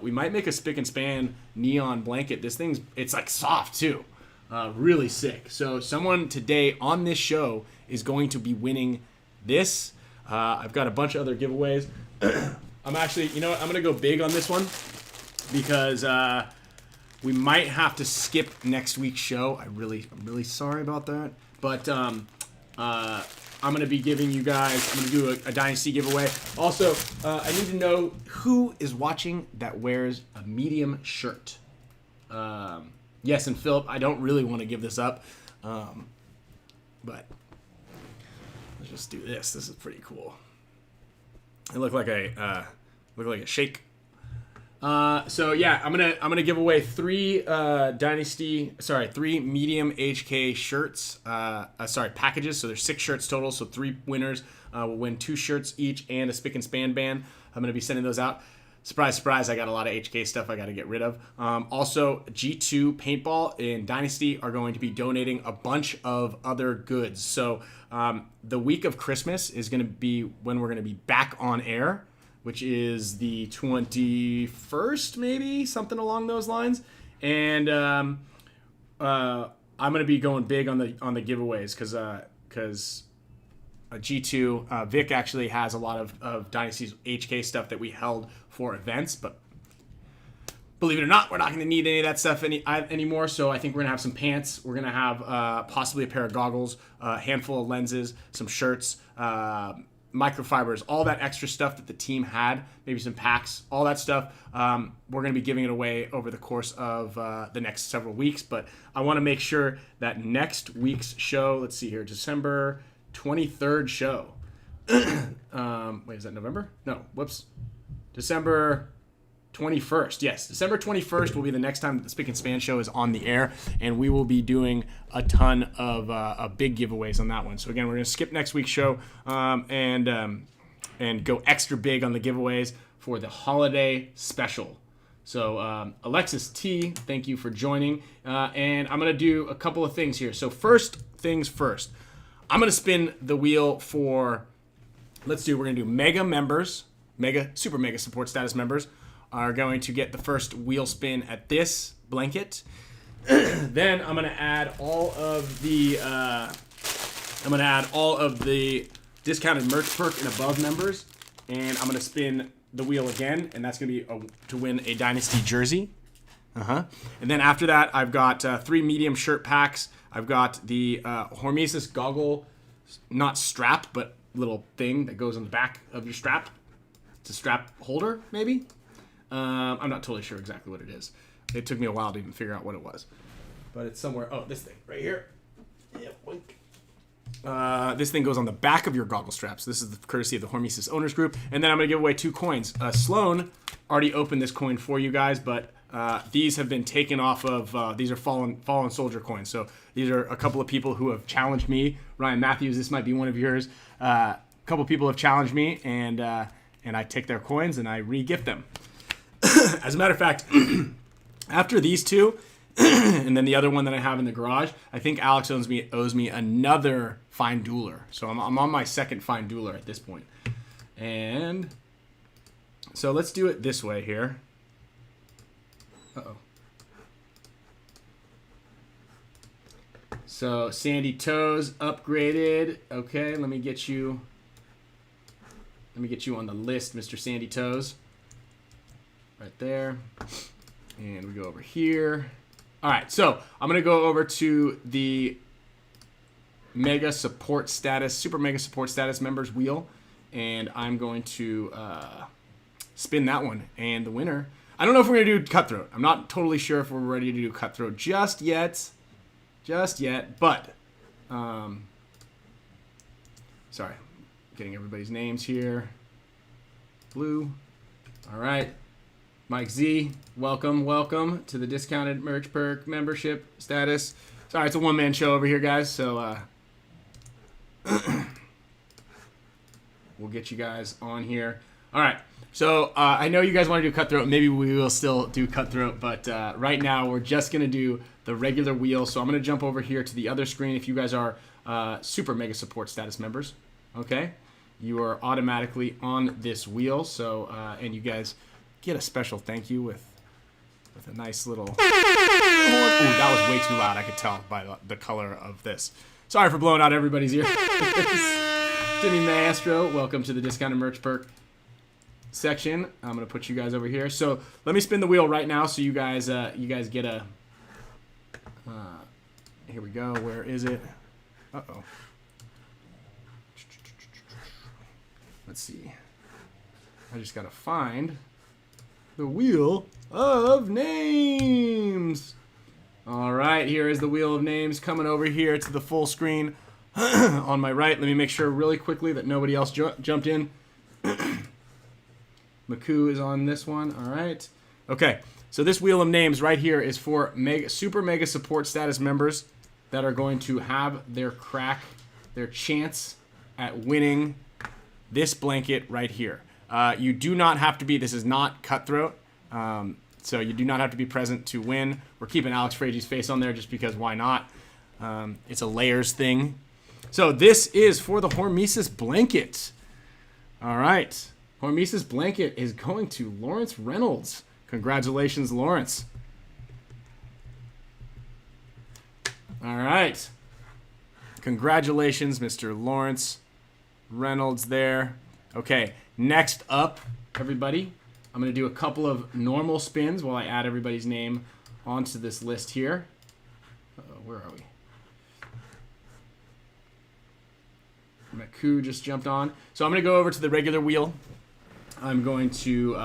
We might make a Spick and Span neon blanket. This thing's, it's like soft too. Really sick. So someone today on this show is going to be winning this. I've got a bunch of other giveaways. I'm actually, you know what, I'm going to go big on this one because we might have to skip next week's show. I'm really sorry about that. But I'm going to be giving you guys, I'm going to do a Dynasty giveaway. Also, I need to know who is watching that wears a medium shirt. Yes, and Philip, I don't really want to give this up. But let's just do this. This is pretty cool. I look like a shake. So yeah, I'm gonna give away 3 3 medium HK shirts. Packages. So there's 6 shirts total. So 3 winners will win 2 shirts each and a Spick and Span band. I'm gonna be sending those out. Surprise, surprise! I got a lot of HK stuff I got to get rid of. Also, G2 Paintball and Dynasty are going to be donating a bunch of other goods. So the week of Christmas is going to be when we're going to be back on air. which is the 21st, maybe something along those lines. And I'm gonna be going big on the giveaways because G2 Vic actually has a lot of Dynasty's HK stuff that we held for events, but believe it or not, we're not going to need any of that stuff anymore. So I think we're going to have some pants. We're going to have possibly a pair of goggles, a handful of lenses, some shirts, microfibers, all that extra stuff that the team had, maybe some packs, all that stuff. We're going to be giving it away over the course of the next several weeks. But I want to make sure that next week's show, let's see here, December 23rd show. Wait, is that November? No, whoops. December 21st. Yes, December 21st will be the next time the Spick Span Show is on the air, and we will be doing a ton of big giveaways on that one. So again, we're going to skip next week's show and go extra big on the giveaways for the holiday special. So Alexis T, thank you for joining, and I'm going to do a couple of things here. So first things first, I'm going to spin the wheel for, we're going to do mega members, super mega support status members are going to get the first wheel spin at this blanket. Then I'm going to add all of the discounted merch perk and above members, and I'm going to spin the wheel again, and that's going to be to win a Dynasty jersey. And then after that, I've got 3 medium shirt packs. I've got the HORMESIS goggle, not strap, but little thing that goes on the back of your strap. It's a strap holder, maybe. I'm not totally sure exactly what it is. It took me a while to even figure out what it was. But it's somewhere. Oh, this thing right here. Yeah, boink. This thing goes on the back of your goggle straps. This is the courtesy of the HORMESIS Owners Group. And then I'm going to give away 2 coins. Sloan already opened this coin for you guys, but these have been taken off of, these are fallen soldier coins. So these are a couple of people who have challenged me. Ryan Matthews, this might be one of yours. A couple people have challenged me, and I take their coins and I re-gift them. As a matter of fact, after these 2, and then the other one that I have in the garage, I think Alex owes me another fine dueler. So I'm on my second fine dueler at this point. And so let's do it this way here. Uh-oh. So Sandy Toes upgraded. Okay, let me get you on the list, Mr. Sandy Toes. Right there. And we go over here. All right, so I'm going to go over to the Mega Support Status, Super Mega Support Status members wheel, and I'm going to spin that one. And the winner, I don't know if we're going to do Cutthroat. I'm not totally sure if we're ready to do Cutthroat just yet, but sorry, getting everybody's names here. Blue. All right. Mike Z, welcome to the discounted merch perk membership status. Sorry, it's a one-man show over here, guys, so we'll get you guys on here. All right, so I know you guys want to do Cutthroat. Maybe we will still do Cutthroat, but right now we're just going to do the regular wheel. So I'm going to jump over here to the other screen. If you guys are super mega support status members, okay, you are automatically on this wheel. So, and you guys get a special thank you with a nice little... Ooh, that was way too loud. I could tell by the color of this. Sorry for blowing out everybody's ear. Timmy Maestro, welcome to the discounted merch perk section. I'm gonna put you guys over here. So let me spin the wheel right now, so you guys get a. Here we go. Where is it? Uh-oh. Let's see. I just gotta find the wheel of names. All right, here is the wheel of names coming over here to the full screen on my right. Let me make sure really quickly that nobody else jumped in. Maku is on this one. All right. Okay, so this wheel of names right here is for super mega support status members that are going to have their chance at winning this blanket right here. You do not have to be, this is not Cutthroat, so you do not have to be present to win. We're keeping Alex Frage's face on there just because why not? It's a layers thing. So this is for the HORMESIS blanket. All right. HORMESIS blanket is going to Lawrence Reynolds. Congratulations, Lawrence. All right. Congratulations, Mr. Lawrence Reynolds there. Okay, next up, everybody, I'm going to do a couple of normal spins while I add everybody's name onto this list here. Where are we? Maku just jumped on. So I'm going to go over to the regular wheel. I'm going to...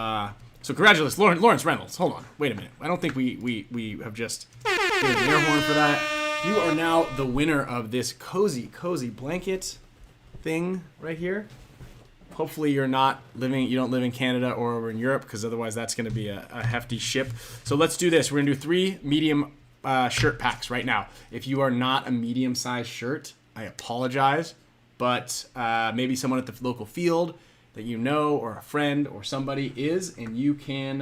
so congratulations, Lawrence Reynolds. Hold on. Wait a minute. I don't think we have just given an air horn for that. You are now the winner of this cozy blanket thing right here. Hopefully you don't live in Canada or over in Europe, because otherwise that's going to be a hefty ship. So let's do this. We're going to do 3 medium shirt packs right now. If you are not a medium-sized shirt, I apologize. But maybe someone at the local field that you know, or a friend or somebody is, and you can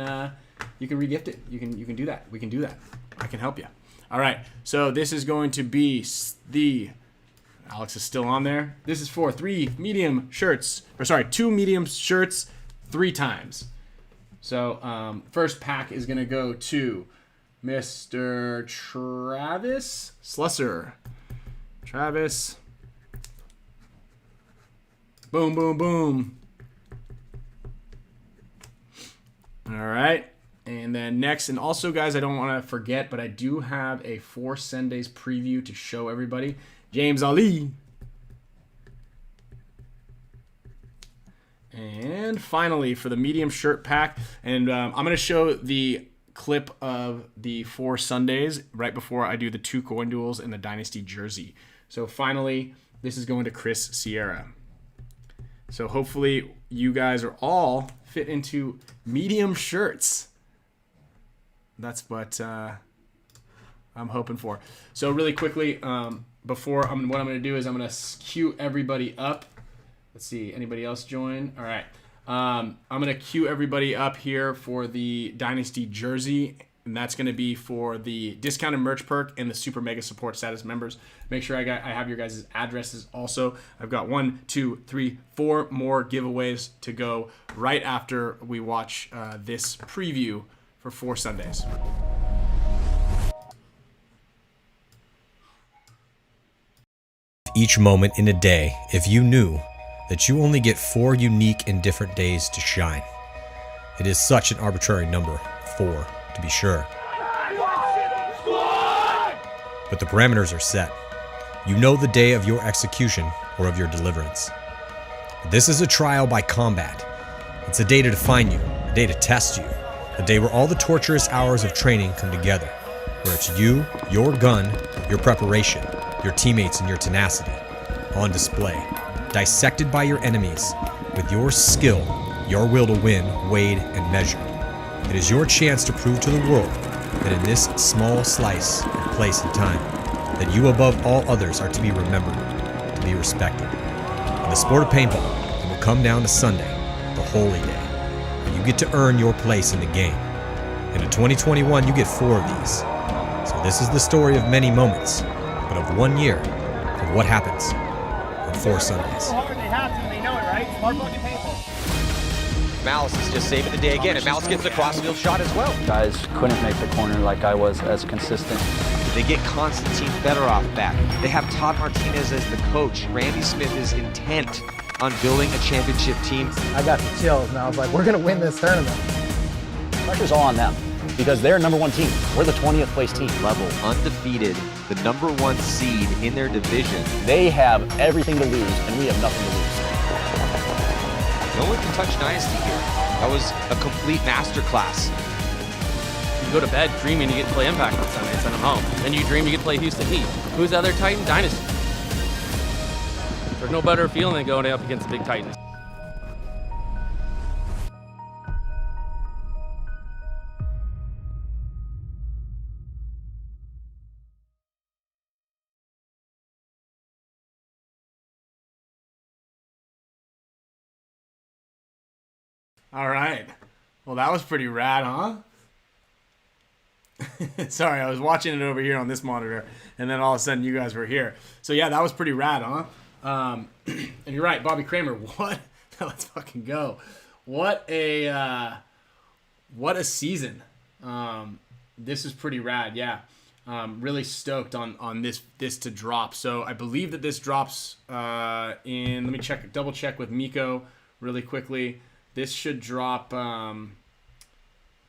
regift it. You can do that. We can do that. I can help you. All right. So this is going to be Alex is still on there. This is for 2 medium shirts 3 times. So first pack is going to go to Mr. Travis Slusser. Travis. Boom, boom, boom. All right. And then next, and also, guys, I don't want to forget, but I do have a 4 Sundays preview to show everybody. James Ali. And finally, for the medium shirt pack, and I'm going to show the clip of the 4 Sundays right before I do the 2 coin duels and the Dynasty jersey. So finally, this is going to Chris Sierra. So hopefully you guys are all fit into medium shirts. That's what I'm hoping for. So really quickly, what I'm going to do is I'm going to queue everybody up. Let's see, anybody else join? All right. I'm going to queue everybody up here for the Dynasty jersey, and that's going to be for the discounted merch perk and the super mega support status members. Make sure I have your guys' addresses also. I've got 1, 2, 3, 4 more giveaways to go right after we watch this preview for 4 Sundays. Each moment in a day, if you knew that you only get 4 unique and different days to shine. It is such an arbitrary number, 4 to be sure. But the parameters are set. You know the day of your execution or of your deliverance. This is a trial by combat. It's a day to define you, a day to test you, a day where all the torturous hours of training come together, where it's you, your gun, your preparation, your teammates, and your tenacity on display, dissected by your enemies, with your skill, your will to win, weighed and measured. It is your chance to prove to the world that in this small slice of place and time, that you above all others are to be remembered, to be respected. In the sport of paintball, it will come down to Sunday, the holy day, where you get to earn your place in the game. And in 2021, you get 4 of these. So this is the story of many moments, but of 1 year of what happens on 4 Sundays. They have to, they know it, right? Smart fucking paintball. Malice is just saving the day again, and Malice gets a crossfield shot as well. Guys couldn't make the corner like I was as consistent. They get Konstantin Fedorov back. They have Todd Martinez as the coach. Randy Smith is intent on building a championship team. I got the chills, and I was like, we're going to win this tournament. Pressure's all on them because they're number 1 team. We're the 20th place team. Level undefeated, the number 1 seed in their division. They have everything to lose, and we have nothing to lose. No one can touch Dynasty here. That was a complete masterclass. You go to bed dreaming you get to play Impact on Sunday and send them home. Then you dream you get to play Houston Heat. Who's the other Titan? Dynasty. There's no better feeling than going up against the big Titans. All right. Well, that was pretty rad, huh? Sorry, I was watching it over here on this monitor, and then all of a sudden you guys were here. So yeah, that was pretty rad, huh? And you're right, Bobby Kramer. What? Let's fucking go. what a season. This is pretty rad. Yeah. Really stoked on this to drop. So I believe that this drops let me double check with Miko really quickly. This should drop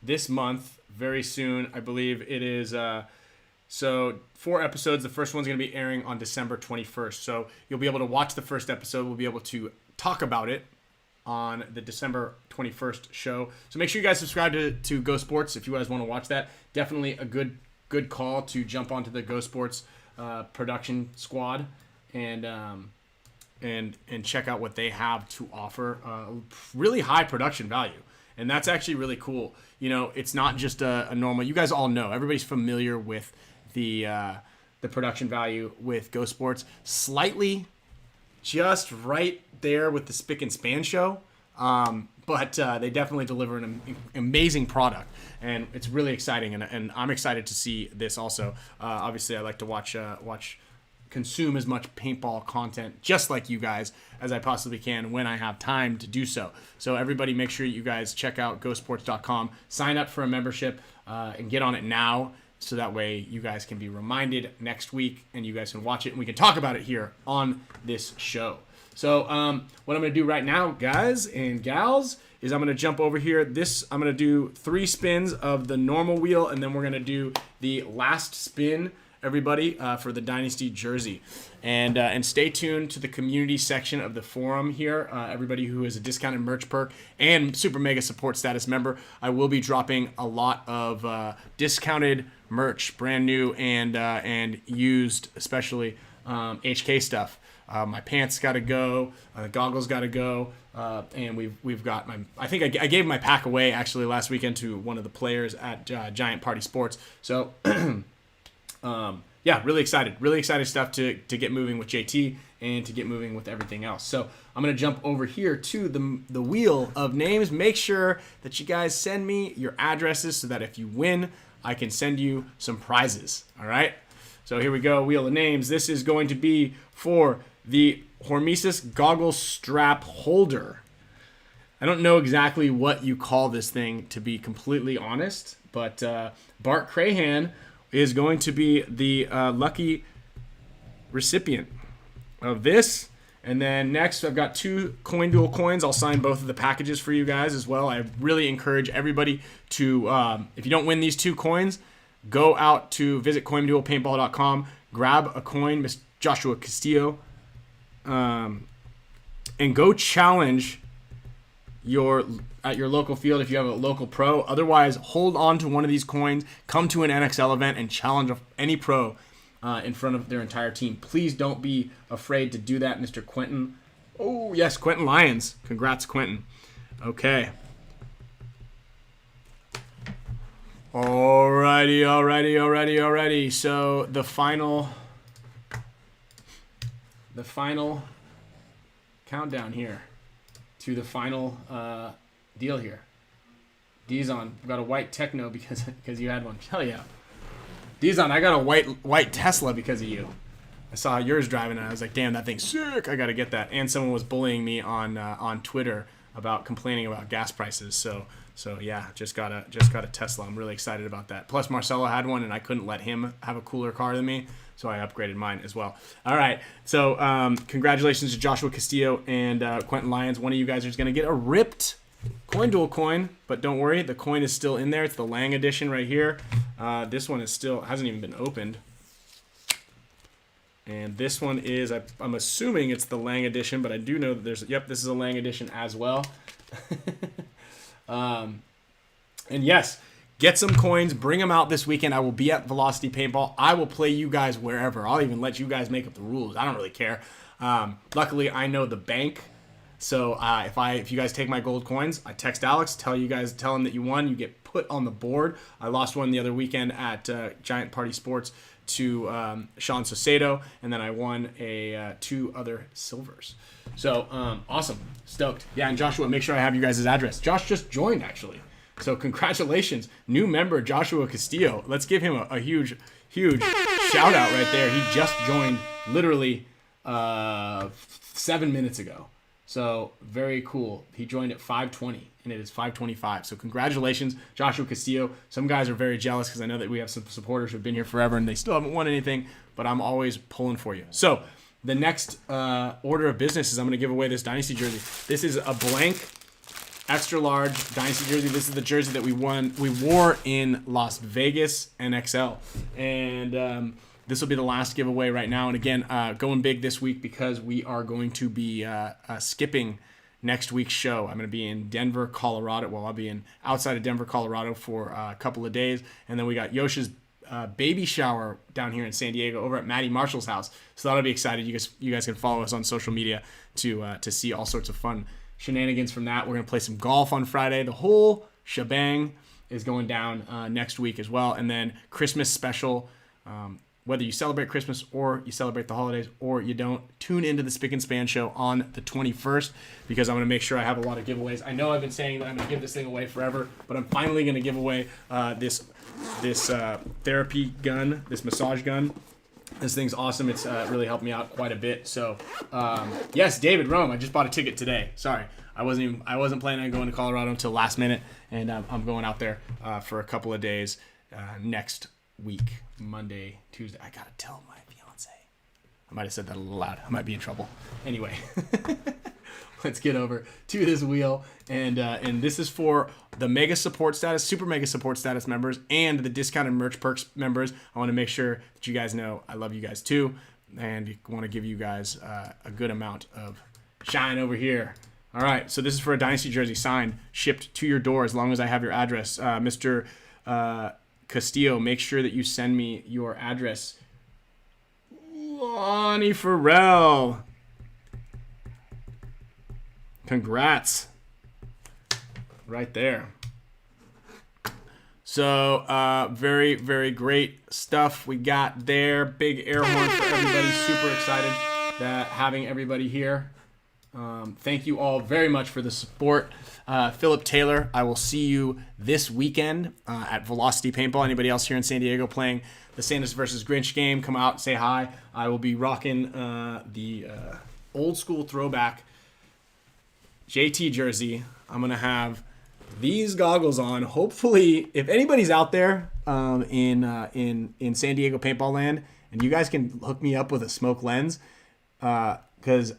this month very soon. I believe it is so 4 episodes. The first one's going to be airing on December 21st. So you'll be able to watch the first episode. We'll be able to talk about it on the December 21st show. So make sure you guys subscribe to Go Sports if you guys want to watch that. Definitely a good call to jump onto the Go Sports production squad and check out what they have to offer. Really high production value, and that's actually really cool. You know, it's not just a normal. You guys all know, everybody's familiar with the production value with Go Sports. Slightly, just right there with the Spick and Span Show. But they definitely deliver an amazing product, and it's really exciting, and I'm excited to see this also. Obviously, I like to consume as much paintball content, just like you guys, as I possibly can when I have time to do so. So everybody, make sure you guys check out gosports.com, sign up for a membership, and get on it now, so that way you guys can be reminded next week, and you guys can watch it, and we can talk about it here on this show. So what I'm going to do right now, guys and gals, is I'm going to jump over here. I'm going to do 3 spins of the normal wheel, and then we're going to do the last spin, everybody, for the Dynasty jersey. And stay tuned to the community section of the forum here. Everybody who is a discounted merch perk and super mega support status member, I will be dropping a lot of discounted merch, brand new and used, especially HK stuff. My pants got to go. The goggles got to go. And we've got I think I gave my pack away actually last weekend to one of the players at Giant Party Sports. So yeah, really excited stuff to get moving with JT and to get moving with everything else. So I'm gonna jump over here to the wheel of names. Make sure that you guys send me your addresses so that if you win, I can send you some prizes. All right. So here we go. Wheel of names. This is going to be for the HORMESIS goggle strap holder. I don't know exactly what you call this thing, to be completely honest, but Bart Crahan is going to be the lucky recipient of this. And then next, I've got 2 Coin Duel coins. I'll sign both of the packages for you guys as well. I really encourage everybody to, if you don't win these 2 coins, go out to visit coinduelpaintball.com, grab a coin, Miss Joshua Castillo, and go challenge at your local field if you have a local pro. Otherwise, hold on to one of these coins, come to an NXL event, and challenge any pro in front of their entire team. Please don't be afraid to do that, Mr. Quentin. Oh, yes, Quentin Lyons. Congrats, Quentin. Okay. Alrighty. So the final countdown here to the final deal here. Dizon, got a white Techno because you had one. Hell yeah. Dizon, I got a white Tesla because of you. I saw yours driving and I was like, damn, that thing's sick. I got to get that. And someone was bullying me on Twitter about complaining about gas prices. So yeah, just got a Tesla. I'm really excited about that. Plus Marcelo had one and I couldn't let him have a cooler car than me, so I upgraded mine as well. All right, so congratulations to Joshua Castillo and Quentin Lyons. One of you guys is going to get a ripped Coin Duel coin, but don't worry, the coin is still in there. It's the Lang edition right here. This one hasn't even been opened. And this one is, I'm assuming it's the Lang edition, but I do know that this is a Lang edition as well. And yes, get some coins, bring them out this weekend. I will be at Velocity Paintball. I will play you guys wherever. I'll even let you guys make up the rules. I don't really care. Luckily, I know the bank. So if you guys take my gold coins, I text Alex, tell him that you won. You get put on the board. I lost one the other weekend at Giant Party Sports to Sean Sosedo, and then I won 2 other silvers. So awesome, stoked. Yeah, and Joshua, make sure I have you guys' address. Josh just joined actually, so congratulations, new member Joshua Castillo. Let's give him a huge shout out right there. He just joined literally 7 minutes ago. So very cool. He joined at 5:20, and it is 5:25. So congratulations, Joshua Castillo. Some guys are very jealous because I know that we have some supporters who've been here forever and they still haven't won anything, but I'm always pulling for you. So the next order of business is I'm going to give away this Dynasty jersey. This is a blank, extra large Dynasty jersey. This is the jersey that we wore in Las Vegas NXL, and this will be the last giveaway right now. And again, going big this week because we are going to be skipping next week's show. I'm going to be in Denver, Colorado. Well, I'll be outside of Denver, Colorado for a couple of days. And then we got Yosha's baby shower down here in San Diego over at Maddie Marshall's house. So that'll be exciting. You guys can follow us on social media to see all sorts of fun shenanigans from that. We're going to play some golf on Friday. The whole shebang is going down next week as well. And then Christmas special. Whether you celebrate Christmas or you celebrate the holidays or you don't, tune into the Spick and Span Show on the 21st because I'm going to make sure I have a lot of giveaways. I know I've been saying that I'm going to give this thing away forever, but I'm finally going to give away this therapy gun, this massage gun. This thing's awesome. It's really helped me out quite a bit. So, yes, David Rome. I just bought a ticket today. Sorry, I wasn't planning on going to Colorado until last minute, and I'm going out there for a couple of days next week, Monday, Tuesday. I gotta tell my fiance. I might have said that a little loud. I might be in trouble. Anyway, let's get over to this wheel, and this is for the Mega Support Status, Super Mega Support Status members, and the Discounted Merch Perks members. I want to make sure that you guys know I love you guys too, and want to give you guys a good amount of shine over here. All right, so this is for a Dynasty jersey signed, shipped to your door as long as I have your address, Mr. Castillo. Make sure that you send me your address. Lonnie Farrell. Congrats. Right there. So, very, very great stuff we got there. Big air horn for everybody. Super excited that having everybody here. Thank you all very much for the support. Philip Taylor, I will see you this weekend at Velocity Paintball. Anybody else here in San Diego playing the Santas versus Grinch game, come out, say hi. I will be rocking the old school throwback JT jersey. I'm going to have these goggles on. Hopefully, if anybody's out there in San Diego paintball land, and you guys can hook me up with a smoke lens, because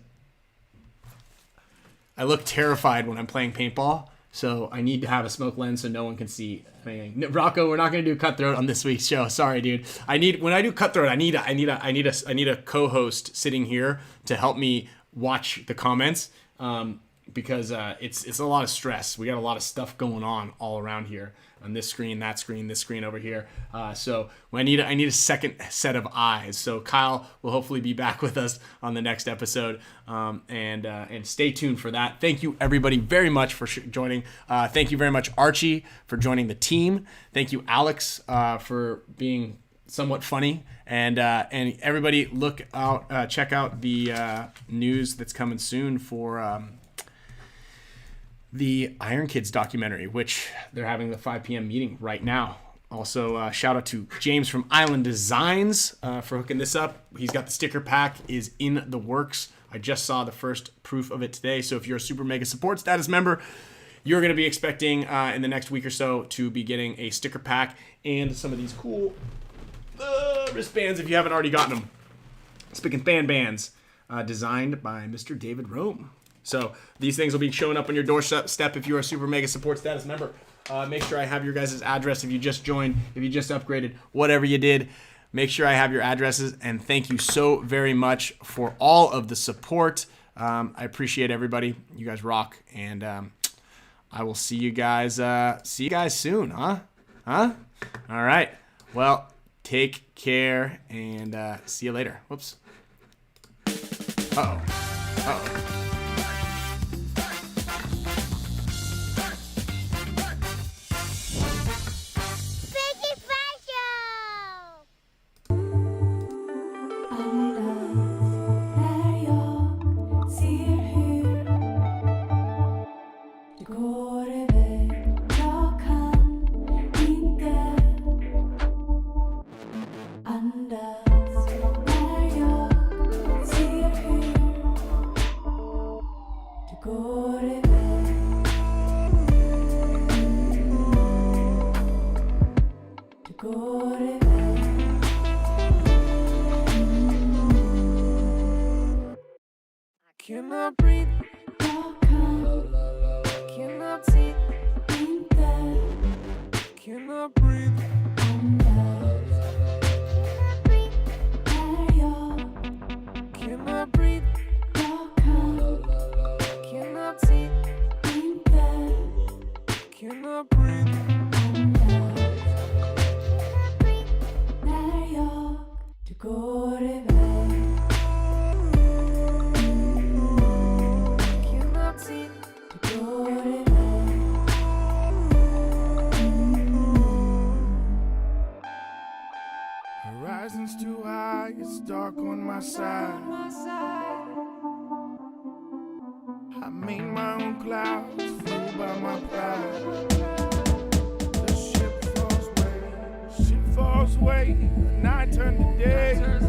I look terrified when I'm playing paintball, so I need to have a smoke lens so no one can see anything. Rocco, we're not gonna do Cutthroat on this week's show. Sorry, dude. When I do Cutthroat, I need a co-host sitting here to help me watch the comments, because it's a lot of stress. We got a lot of stuff going on all around here. On this screen, that screen, this screen over here. So I need a second set of eyes. So Kyle will hopefully be back with us on the next episode, and stay tuned for that. Thank you everybody very much for joining. Thank you very much Archie for joining the team. Thank you Alex for being somewhat funny, and everybody check out the news that's coming soon for the Iron Kids documentary, which they're having the 5 p.m. meeting right now. Also, shout out to James from Island Designs for hooking this up. He's got the sticker pack is in the works. I just saw the first proof of it today. So if you're a Super Mega Support Status member, you're going to be expecting in the next week or so to be getting a sticker pack and some of these cool wristbands if you haven't already gotten them. Spick and Span bands designed by Mr. David Rome. So these things will be showing up on your doorstep if you're a Super Mega Support Status member. Make sure I have your guys' address if you just joined, if you just upgraded, whatever you did. Make sure I have your addresses, and thank you so very much for all of the support. I appreciate everybody. You guys rock, and I will see you guys soon, huh? All right. Well, take care, and see you later. Whoops. Uh-oh. Cannot breathe. Cannot see. Cannot breathe. Cannot breathe. Cannot see. Cannot breathe. När jag, du går iväg. Cannot see. Du går iväg. Horizon's too high, it's dark on my side. I made my own clouds, fueled by my pride. The ship falls away, and I turn to day.